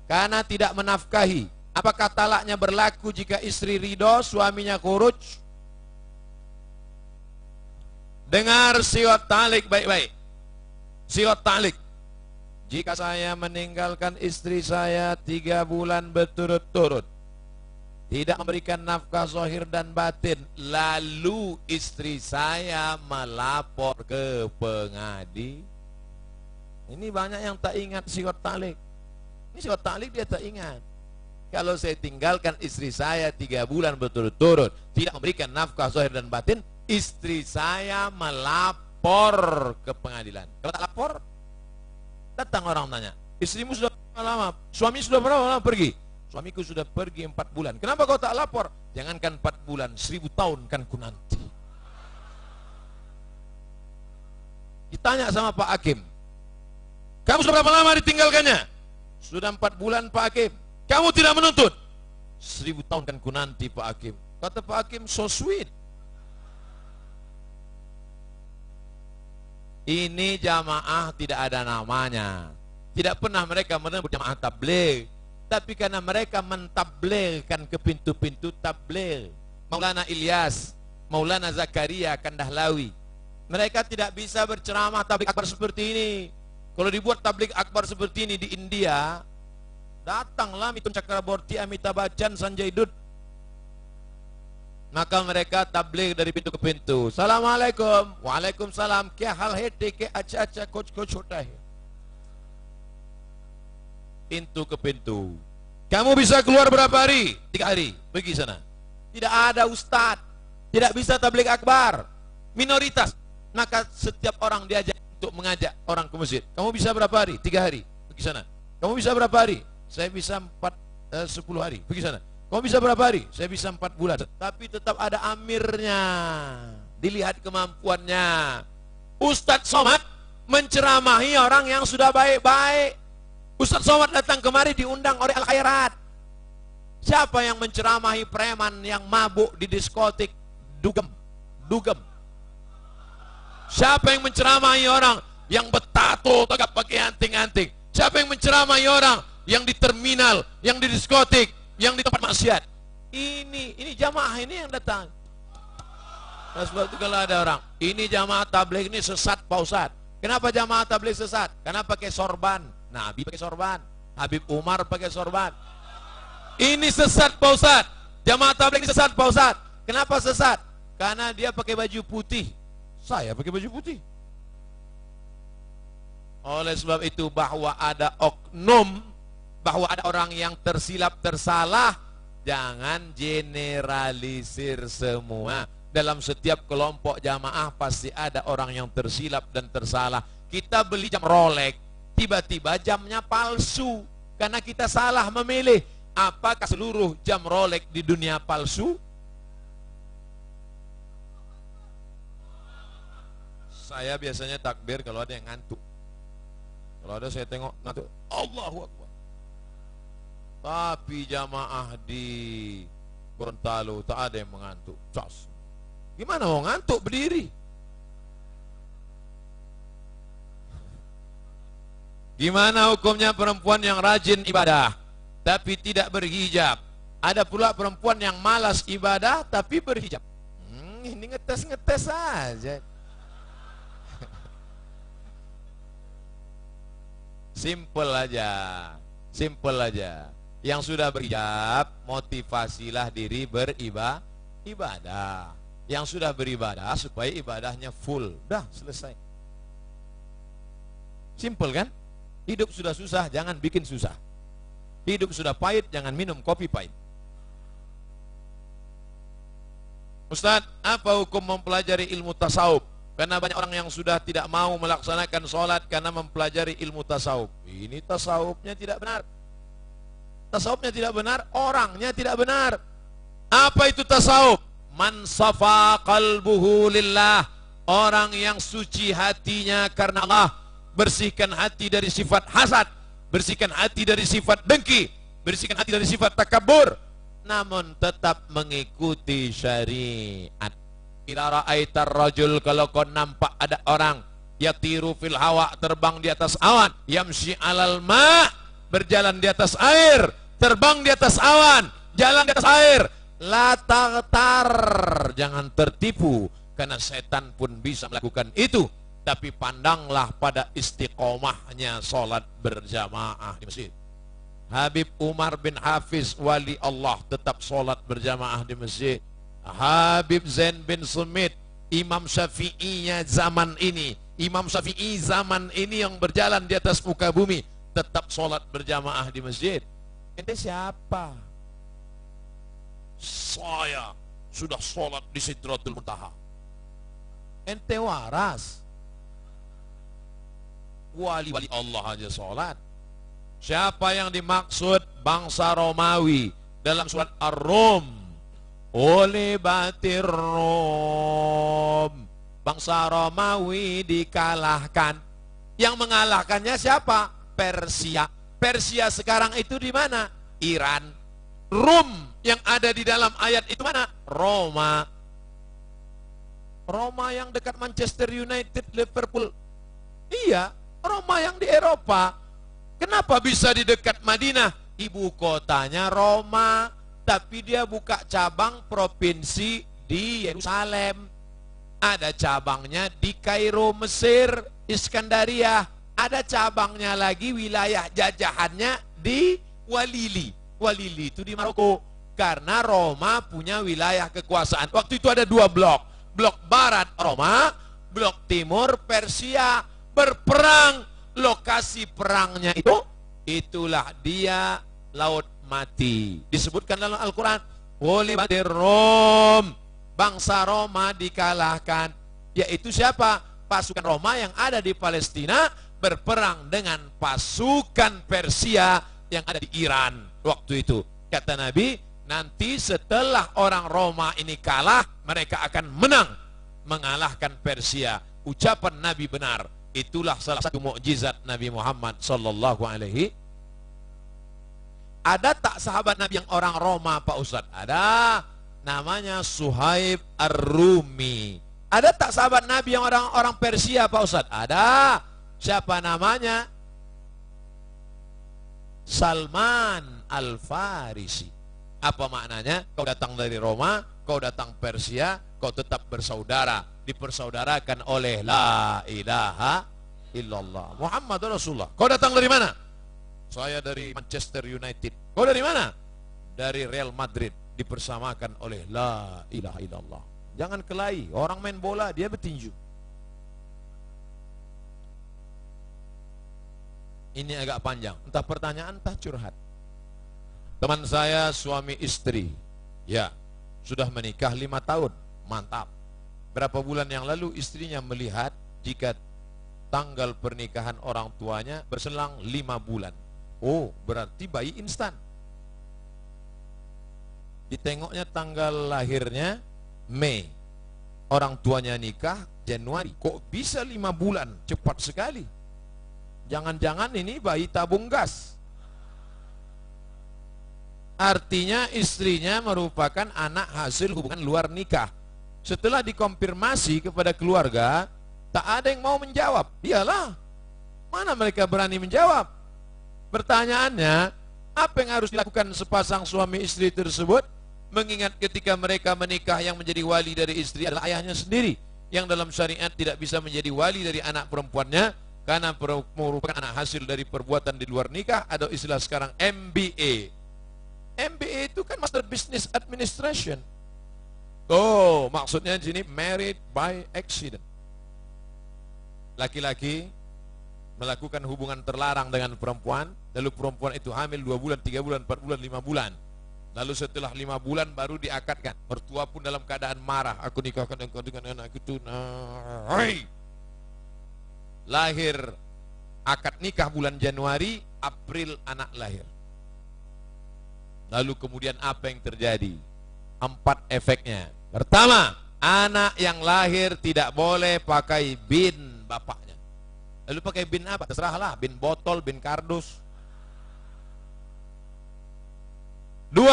karena tidak menafkahi? Apakah talaknya berlaku jika istri ridho, suaminya khuruj? Dengar siwat talik baik-baik. Siwat talik. Jika saya meninggalkan istri saya 3 bulan berturut-turut, tidak memberikan nafkah zahir dan batin, lalu istri saya melapor ke pengadilan. Ini banyak yang tak ingat siwat talik. Ini siwat talik dia tak ingat. Kalau saya tinggalkan istri saya 3 bulan berturut-turut, tidak memberikan nafkah zahir dan batin, istri saya melapor ke pengadilan. Kalau tak lapor, datang orang tanya, istrimu sudah berapa lama? Suami sudah berapa lama pergi? Suamiku sudah pergi 4 bulan. Kenapa kau tak lapor? Jangankan 4 bulan, 1000 tahun kan ku nanti. Ditanya sama Pak Hakim, kamu sudah berapa lama ditinggalkannya? Sudah 4 bulan Pak Hakim. Kamu tidak menuntut? 1000 tahun kan ku nanti Pak Hakim. Kata Pak Hakim, so sweet. Ini jamaah tidak ada namanya. Tidak pernah mereka menyebut jamaah tabligh, tapi karena mereka mentablighkan ke pintu-pintu tabligh. Maulana Ilyas, Maulana Zakaria Kandahlawi, mereka tidak bisa berceramah tabligh akbar seperti ini. Kalau dibuat tabligh akbar seperti ini di India, datanglah Mitun Chakraborty, Amitabh Bachchan, Sanjay Dutt. Maka mereka tabligh dari pintu ke pintu. Assalamualaikum. Waalaikumsalam. Kya hal hai? Ke acha coach hota hai. Pintu ke pintu. Kamu bisa keluar berapa hari? 3 hari. Pergi sana. Tidak ada ustadz. Tidak bisa tabligh akbar. Minoritas. Maka setiap orang diajak untuk mengajak orang ke masjid. Kamu bisa berapa hari? 3 hari. Pergi sana. Kamu bisa berapa hari? Saya bisa 10 hari. Pergi sana. Kamu bisa berapa hari? Saya bisa 4 bulan. Tapi tetap ada amirnya. Dilihat kemampuannya. Ustadz Somad menceramahi orang yang sudah baik-baik. Ustadz Somad datang kemari diundang oleh Al-Khairat. Siapa yang menceramahi preman yang mabuk di diskotik? Dugem. Siapa yang menceramahi orang yang bertato tegap pakai anting-anting? Siapa yang menceramahi orang yang di terminal, yang di diskotik, yang di tempat maksiat? Ini jamaah ini yang datang. Nah, sebab itu kalau ada orang, ini jamaah tabligh ini sesat Pak Ustadz. Kenapa jamaah tabligh sesat? Karena pakai sorban. Nabi pakai sorban, Habib Umar pakai sorban. Ini sesat Pak Ustadz. Jamaah tabligh ini sesat Pak Ustadz. Kenapa sesat? Karena dia pakai baju putih. Saya pakai baju putih. Oleh sebab itu bahwa ada oknum, bahwa ada orang yang tersilap tersalah, jangan generalisir semua. Dalam setiap kelompok jamaah pasti ada orang yang tersilap dan tersalah. Kita beli jam Rolex, tiba-tiba jamnya palsu karena kita salah memilih. Apakah seluruh jam Rolex di dunia palsu? Saya biasanya takbir kalau ada yang ngantuk. Kalau ada saya tengok ngantuk, Allahu Akbar. Tapi jamaah di Gorontalo tak ada yang mengantuk. Cas. Gimana mau ngantuk berdiri? Gimana hukumnya perempuan yang rajin ibadah tapi tidak berhijab? Ada pula perempuan yang malas ibadah tapi berhijab. Ini ngetes-ngetes aja. Simple aja. Yang sudah berhijab, motivasilah diri beribadah. Yang sudah beribadah supaya ibadahnya full. Dah selesai. Simple kan? Hidup sudah susah, jangan bikin susah. Hidup sudah pahit, jangan minum kopi pahit. Ustaz, apa hukum mempelajari ilmu tasawuf? Karena banyak orang yang sudah tidak mau melaksanakan sholat karena mempelajari ilmu tasawuf. Ini tasawufnya tidak benar. Tasawufnya tidak benar, orangnya tidak benar. Apa itu tasawuf? Man safa qalbuhu lillah. Orang yang suci hatinya karena Allah. Bersihkan hati dari sifat hasad, bersihkan hati dari sifat dengki, bersihkan hati dari sifat takabur, namun tetap mengikuti syariat. Ila ra'aitar rajul, kalau kau nampak ada orang yatiru fil hawa, terbang di atas awan, yamshi alal ma, berjalan di atas air, terbang di atas awan, jalan di atas air, la taghtar, jangan tertipu, karena setan pun bisa melakukan itu. Tapi pandanglah pada istiqomahnya sholat berjamaah di masjid. Habib Umar bin Hafiz wali Allah tetap sholat berjamaah di masjid. Habib Zain bin Sumit, Imam Syafi'inya zaman ini, Imam Syafi'i zaman ini yang berjalan di atas muka bumi, tetap sholat berjamaah di masjid. Ente siapa? Saya sudah sholat di Sidratul Muntaha. Ente waras. Wali-wali Allah aja sholat. Siapa yang dimaksud? Bangsa Romawi dalam surat Ar-Rum. Ulibatir Rum, bangsa Romawi dikalahkan. Yang mengalahkannya siapa? Persia. Persia sekarang itu di mana? Iran. Rum yang ada di dalam ayat itu mana? Roma. Roma yang dekat Manchester United, Liverpool. Iya, Roma yang di Eropa. Kenapa bisa di dekat Madinah? Ibu kotanya Roma, tapi dia buka cabang provinsi di Yerusalem. Ada cabangnya di Kairo, Mesir, Iskandaria. Ada cabangnya lagi, wilayah jajahannya di Walili. Walili itu di Maroko. Karena Roma punya wilayah kekuasaan. Waktu itu ada dua blok. Blok barat Roma, blok timur Persia. Berperang, lokasi perangnya itu, itulah dia Laut Mati. Disebutkan dalam Al-Quran, Ulibatir Rum, bangsa Roma dikalahkan. Yaitu siapa? Pasukan Roma yang ada di Palestina berperang dengan pasukan Persia yang ada di Iran waktu itu. Kata Nabi, nanti setelah orang Roma ini kalah, mereka akan menang, mengalahkan Persia. Ucapan Nabi benar. Itulah salah satu mukjizat Nabi Muhammad sallallahu alaihi. Ada tak sahabat Nabi yang orang Roma, Pak Ustaz? Ada. Namanya Suhaib Ar-Rumi. Ada tak sahabat Nabi yang orang Persia, Pak Ustaz? Ada. Siapa namanya? Salman Al-Farisi. Apa maknanya? Kau datang dari Roma, kau datang Persia, kau tetap bersaudara, dipersaudarakan oleh la ilaha illallah Muhammad Rasulullah. Kau datang dari mana? Saya dari Manchester United. Kau dari mana? Dari Real Madrid, dipersamakan oleh la ilaha illallah. Jangan kelahi, orang main bola dia bertinju. Ini agak panjang, entah pertanyaan entah curhat. Teman saya suami istri, ya, sudah menikah 5 tahun, mantap. Berapa bulan yang lalu istrinya melihat jika tanggal pernikahan orang tuanya berselang 5 bulan. Oh, berarti bayi instan. Ditengoknya tanggal lahirnya Mei, orang tuanya nikah Januari. Kok bisa 5 bulan? Cepat sekali. Jangan-jangan ini bayi tabung gas. Artinya istrinya merupakan anak hasil hubungan luar nikah. Setelah dikonfirmasi kepada keluarga, tak ada yang mau menjawab. Iyalah, mana mereka berani menjawab? Pertanyaannya, apa yang harus dilakukan sepasang suami istri tersebut? Mengingat ketika mereka menikah, yang menjadi wali dari istri adalah ayahnya sendiri, yang dalam syariat tidak bisa menjadi wali dari anak perempuannya karena merupakan anak hasil dari perbuatan di luar nikah, atau istilah sekarang MBA. MBA itu kan Master Business Administration. Oh, maksudnya di sini married by accident. Laki-laki melakukan hubungan terlarang dengan perempuan, lalu perempuan itu hamil 2 bulan, 3 bulan, 4 bulan, 5 bulan. Lalu setelah 5 bulan baru diakadkan. Mertua pun dalam keadaan marah, aku nikahkan engkau dengan anak itu. Lahir, akad nikah bulan Januari, April anak lahir. Lalu kemudian apa yang terjadi? 4 efeknya. Pertama, anak yang lahir tidak boleh pakai bin bapaknya. Lalu pakai bin apa? Terserahlah, bin botol, bin kardus. 2,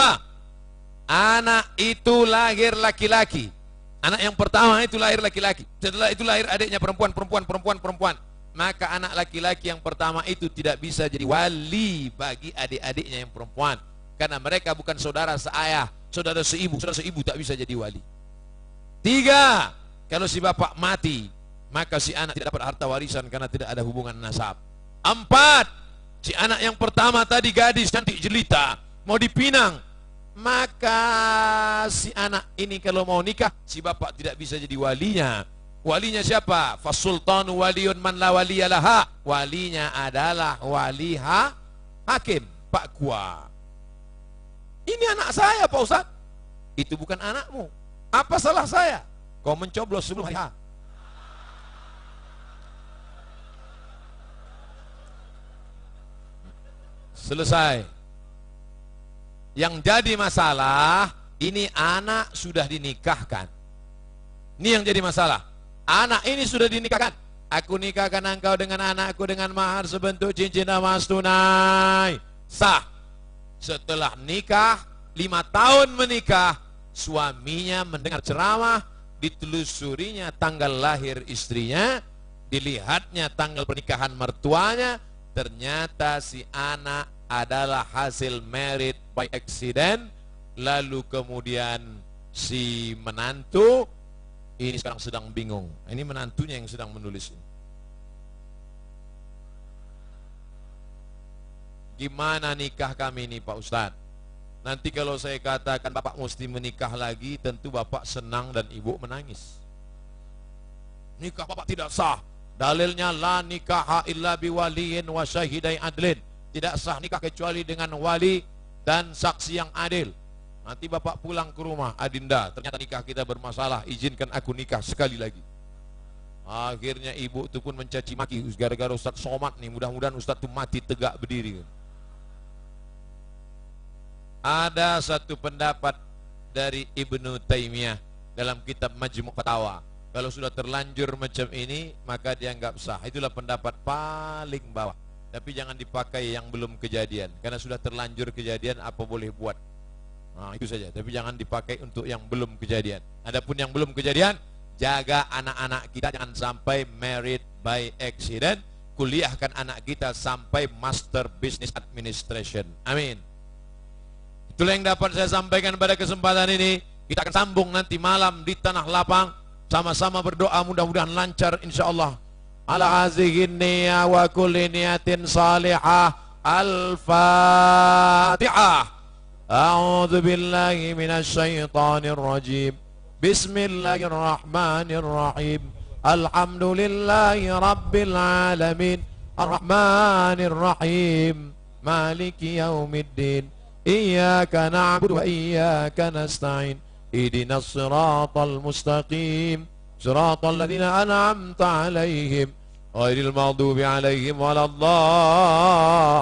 anak itu lahir laki-laki. Anak yang pertama itu lahir laki-laki. Setelah itu lahir adiknya perempuan. Maka anak laki-laki yang pertama itu tidak bisa jadi wali bagi adik-adiknya yang perempuan. Karena mereka bukan saudara seayah, saudara seibu tak bisa jadi wali. 3, kalau si bapak mati, maka si anak tidak dapat harta warisan karena tidak ada hubungan nasab. 4, si anak yang pertama tadi gadis cantik jelita, mau dipinang, maka si anak ini kalau mau nikah, si bapak tidak bisa jadi walinya. Walinya siapa? Fasultanu waliyun man la waliyalaha. Walinya adalah wali hakim, Pak Kua. Ini anak saya Pak Ustaz. Itu bukan anakmu. Apa salah saya? Kau mencoblos sebelum hari H. Selesai. Yang jadi masalah, ini anak sudah dinikahkan. Ini yang jadi masalah. Anak ini sudah dinikahkan. Aku nikahkan engkau dengan anakku dengan mahar sebentuk cincin emas tunai. Sah. Setelah nikah, 5 tahun menikah, suaminya mendengar ceramah, ditelusurinya tanggal lahir istrinya, dilihatnya tanggal pernikahan mertuanya, ternyata si anak adalah hasil married by accident. Lalu kemudian si menantu ini sekarang sedang bingung. Ini menantunya yang sedang menulis ini. Gimana nikah kami ini Pak Ustadz? Nanti kalau saya katakan bapak mesti menikah lagi, tentu bapak senang dan ibu menangis. Nikah bapak tidak sah. Dalilnya la nikaha illa biwaliyin wa syahidai adlin. Tidak sah nikah kecuali dengan wali dan saksi yang adil. Nanti bapak pulang ke rumah, Adinda, ternyata nikah kita bermasalah, izinkan aku nikah sekali lagi. Akhirnya ibu itu pun mencaci maki, gara-gara Ustaz Somad nih, mudah-mudahan Ustaz itu mati tegak berdiri. Ada satu pendapat dari Ibnu Taimiyah dalam kitab Majmu' Fatawa. Kalau sudah terlanjur macam ini, maka dianggap sah. Itulah pendapat paling bawah. Tapi jangan dipakai yang belum kejadian, karena sudah terlanjur kejadian, apa boleh buat. Nah, itu saja, tapi jangan dipakai untuk yang belum kejadian. Adapun yang belum kejadian, jaga anak-anak kita jangan sampai married by accident. Kuliahkan anak kita sampai master business administration. Amin. Itulah yang dapat saya sampaikan pada kesempatan ini. Kita akan sambung nanti malam di Tanah Lapang. Sama-sama berdoa mudah-mudahan lancar insyaallah. Ala hazihin niyya wa kulli niyatin salihah. Al-Fatihah. أعوذ بالله من الشيطان الرجيم بسم الله الرحمن الرحيم الحمد لله رب العالمين الرحمن الرحيم مالك يوم الدين إياك نعبد وإياك نستعين اهدنا الصراط المستقيم صراط الذين أنعمت عليهم غير المغضوب عليهم ولا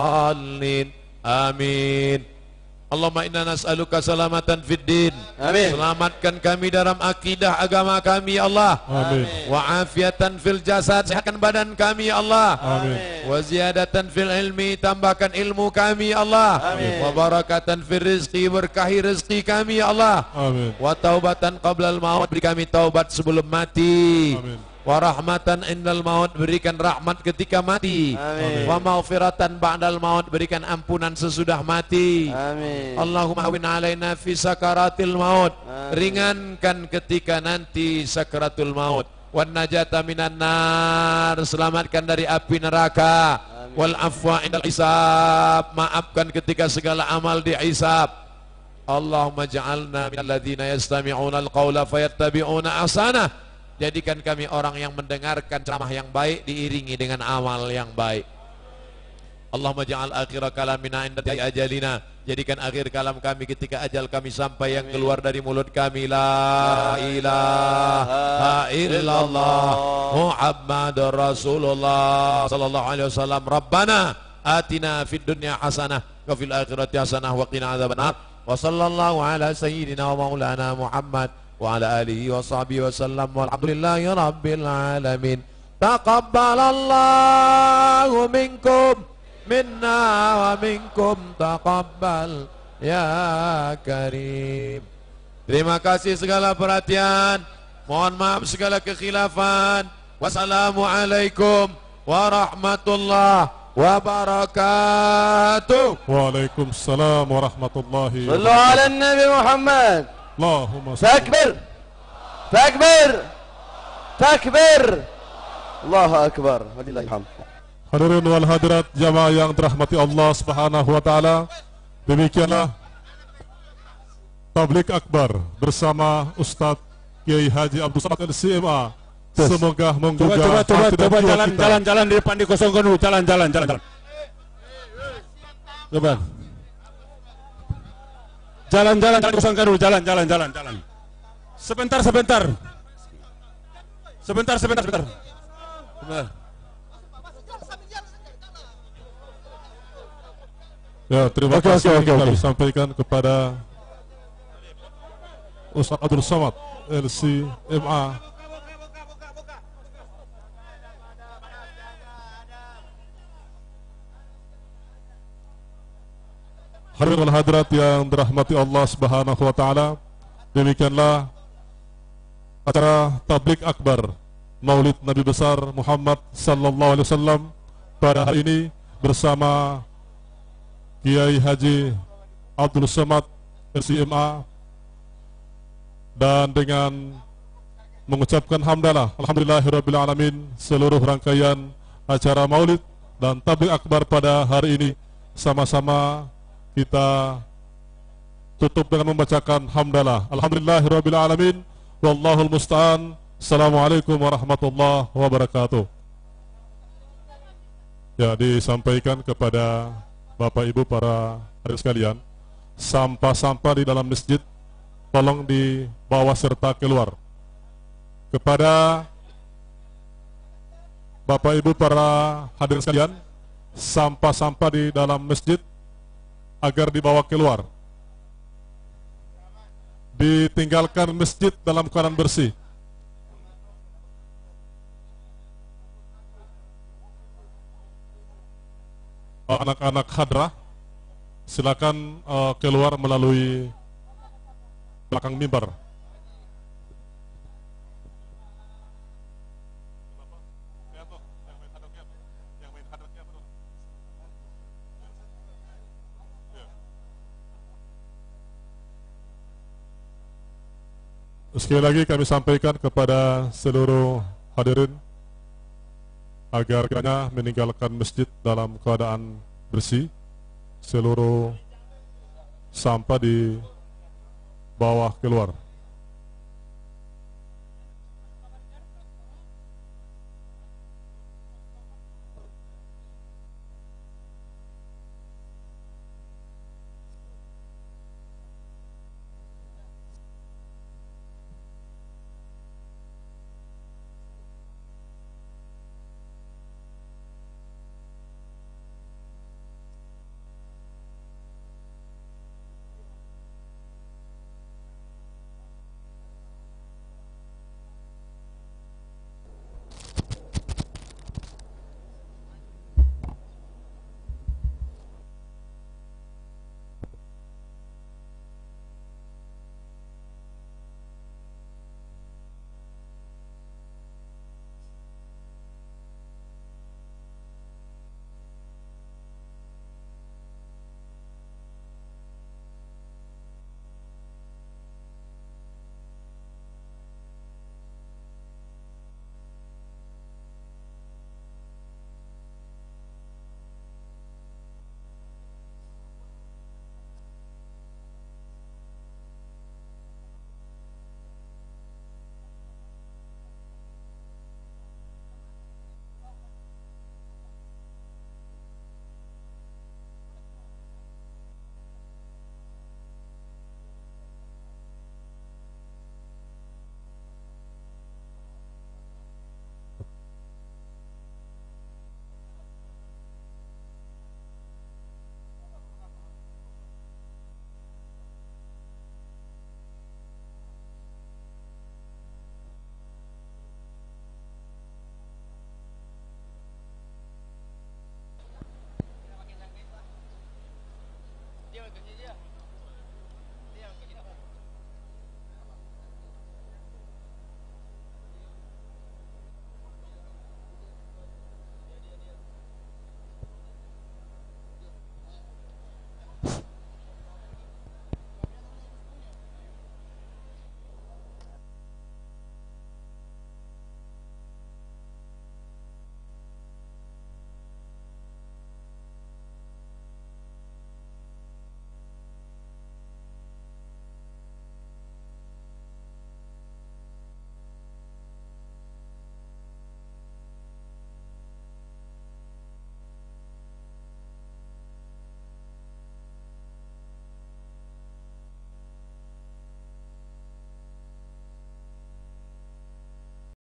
الضالين آمين. Allahumma inna nas'aluka salamatan fid din. Amin. Selamatkan kami dalam akidah agama kami ya Allah. Amin. Wa afiatan fil jasad, sehatkan badan kami ya Allah. Amin. Wa ziyadatan fil ilmi, tambahkan ilmu kami ya Allah. Amin. Wa barakatan fil rizqi, berkahi rezeki kami ya Allah. Amin. Wa taubatan qablal maut, beri kami taubat sebelum mati. Amin. Wa rahmatan indal maut, berikan rahmat ketika mati. Amin. Wa maghfiratan ba'dal maut, berikan ampunan sesudah mati. Amin. Allahumma awin alaina fi sakaratil maut. Amin. Ringankan ketika nanti sakaratul maut. Wan najata minan nar, selamatkan dari api neraka. Amin. Wal afwa indal hisab, maafkan ketika segala amal dihisab. Allahumma ja'alna minal ladzina yastami'una al-qawla fayattabi'una ahsanah. Jadikan kami orang yang mendengarkan ceramah yang baik diiringi dengan amal yang baik. Allahumma ja'al akhir kalamina inda ajalina. Jadikan akhir kalam kami ketika ajal kami sampai yang keluar dari mulut kami la ilaha illallah Muhammadur Rasulullah sallallahu alaihi wasallam. Rabbana atina fid dunya hasanah wa fil akhirati hasanah wa qina adzabannar. Wa sallallahu ala sayyidina wa maulana Muhammad wa ala alihi wa sahbihi wa sallam walhamdulillahi rabbil alamin. Taqabbalallahu minkum minna wa minkum taqabbal ya karim. Terima kasih segala perhatian. Mohon maaf segala kekhilafan. Wassalamualaikum warahmatullahi wabarakatuh. Waalaikumsalam warahmatullahi Sallu ala Nabi Muhammad. Allahumma Takbir. Takbir. Takbir. Allahu akbar. Walillahil hamd. Hadirin wal hadirat jamaah yang dirahmati Allah Subhanahu wa taala, demikianlah tablik akbar bersama Ustadz Kiai Haji Abdul Samad LCMA. Semoga menggugah hati dan jiwa kita. Jalan di depan dikosongkan dulu. Jalan. Coba. Jalan kosongkan dulu. Jalan. Sebentar. Ya, terima kasih kami sampaikan kepada Ustadz Abdul Samad LCMA. Hadirin wal hadirat yang dirahmati Allah Subhanahu wa taala, demikianlah acara tablik akbar Maulid Nabi besar Muhammad sallallahu alaihi wasallam pada hari ini bersama Kiai Haji Abdul Samad LCMA, dan dengan mengucapkan hamdalah alhamdulillahirabbil alamin seluruh rangkaian acara Maulid dan tablik akbar pada hari ini sama-sama kita tutup dengan membacakan hamdalah alhamdulillahirabbil alamin wallahul musta'an. Assalamualaikum warahmatullahi wabarakatuh. Ya, disampaikan kepada Bapak Ibu para hadirin sekalian, sampah-sampah di dalam masjid tolong dibawa serta keluar. Kepada Bapak Ibu para hadirin sekalian, sampah-sampah di dalam masjid agar dibawa keluar. Ditinggalkan masjid dalam keadaan bersih. Anak-anak hadrah silakan keluar melalui belakang mimbar. Sekali lagi kami sampaikan kepada seluruh hadirin agar kiranya meninggalkan masjid dalam keadaan bersih. Seluruh sampah di bawah keluar.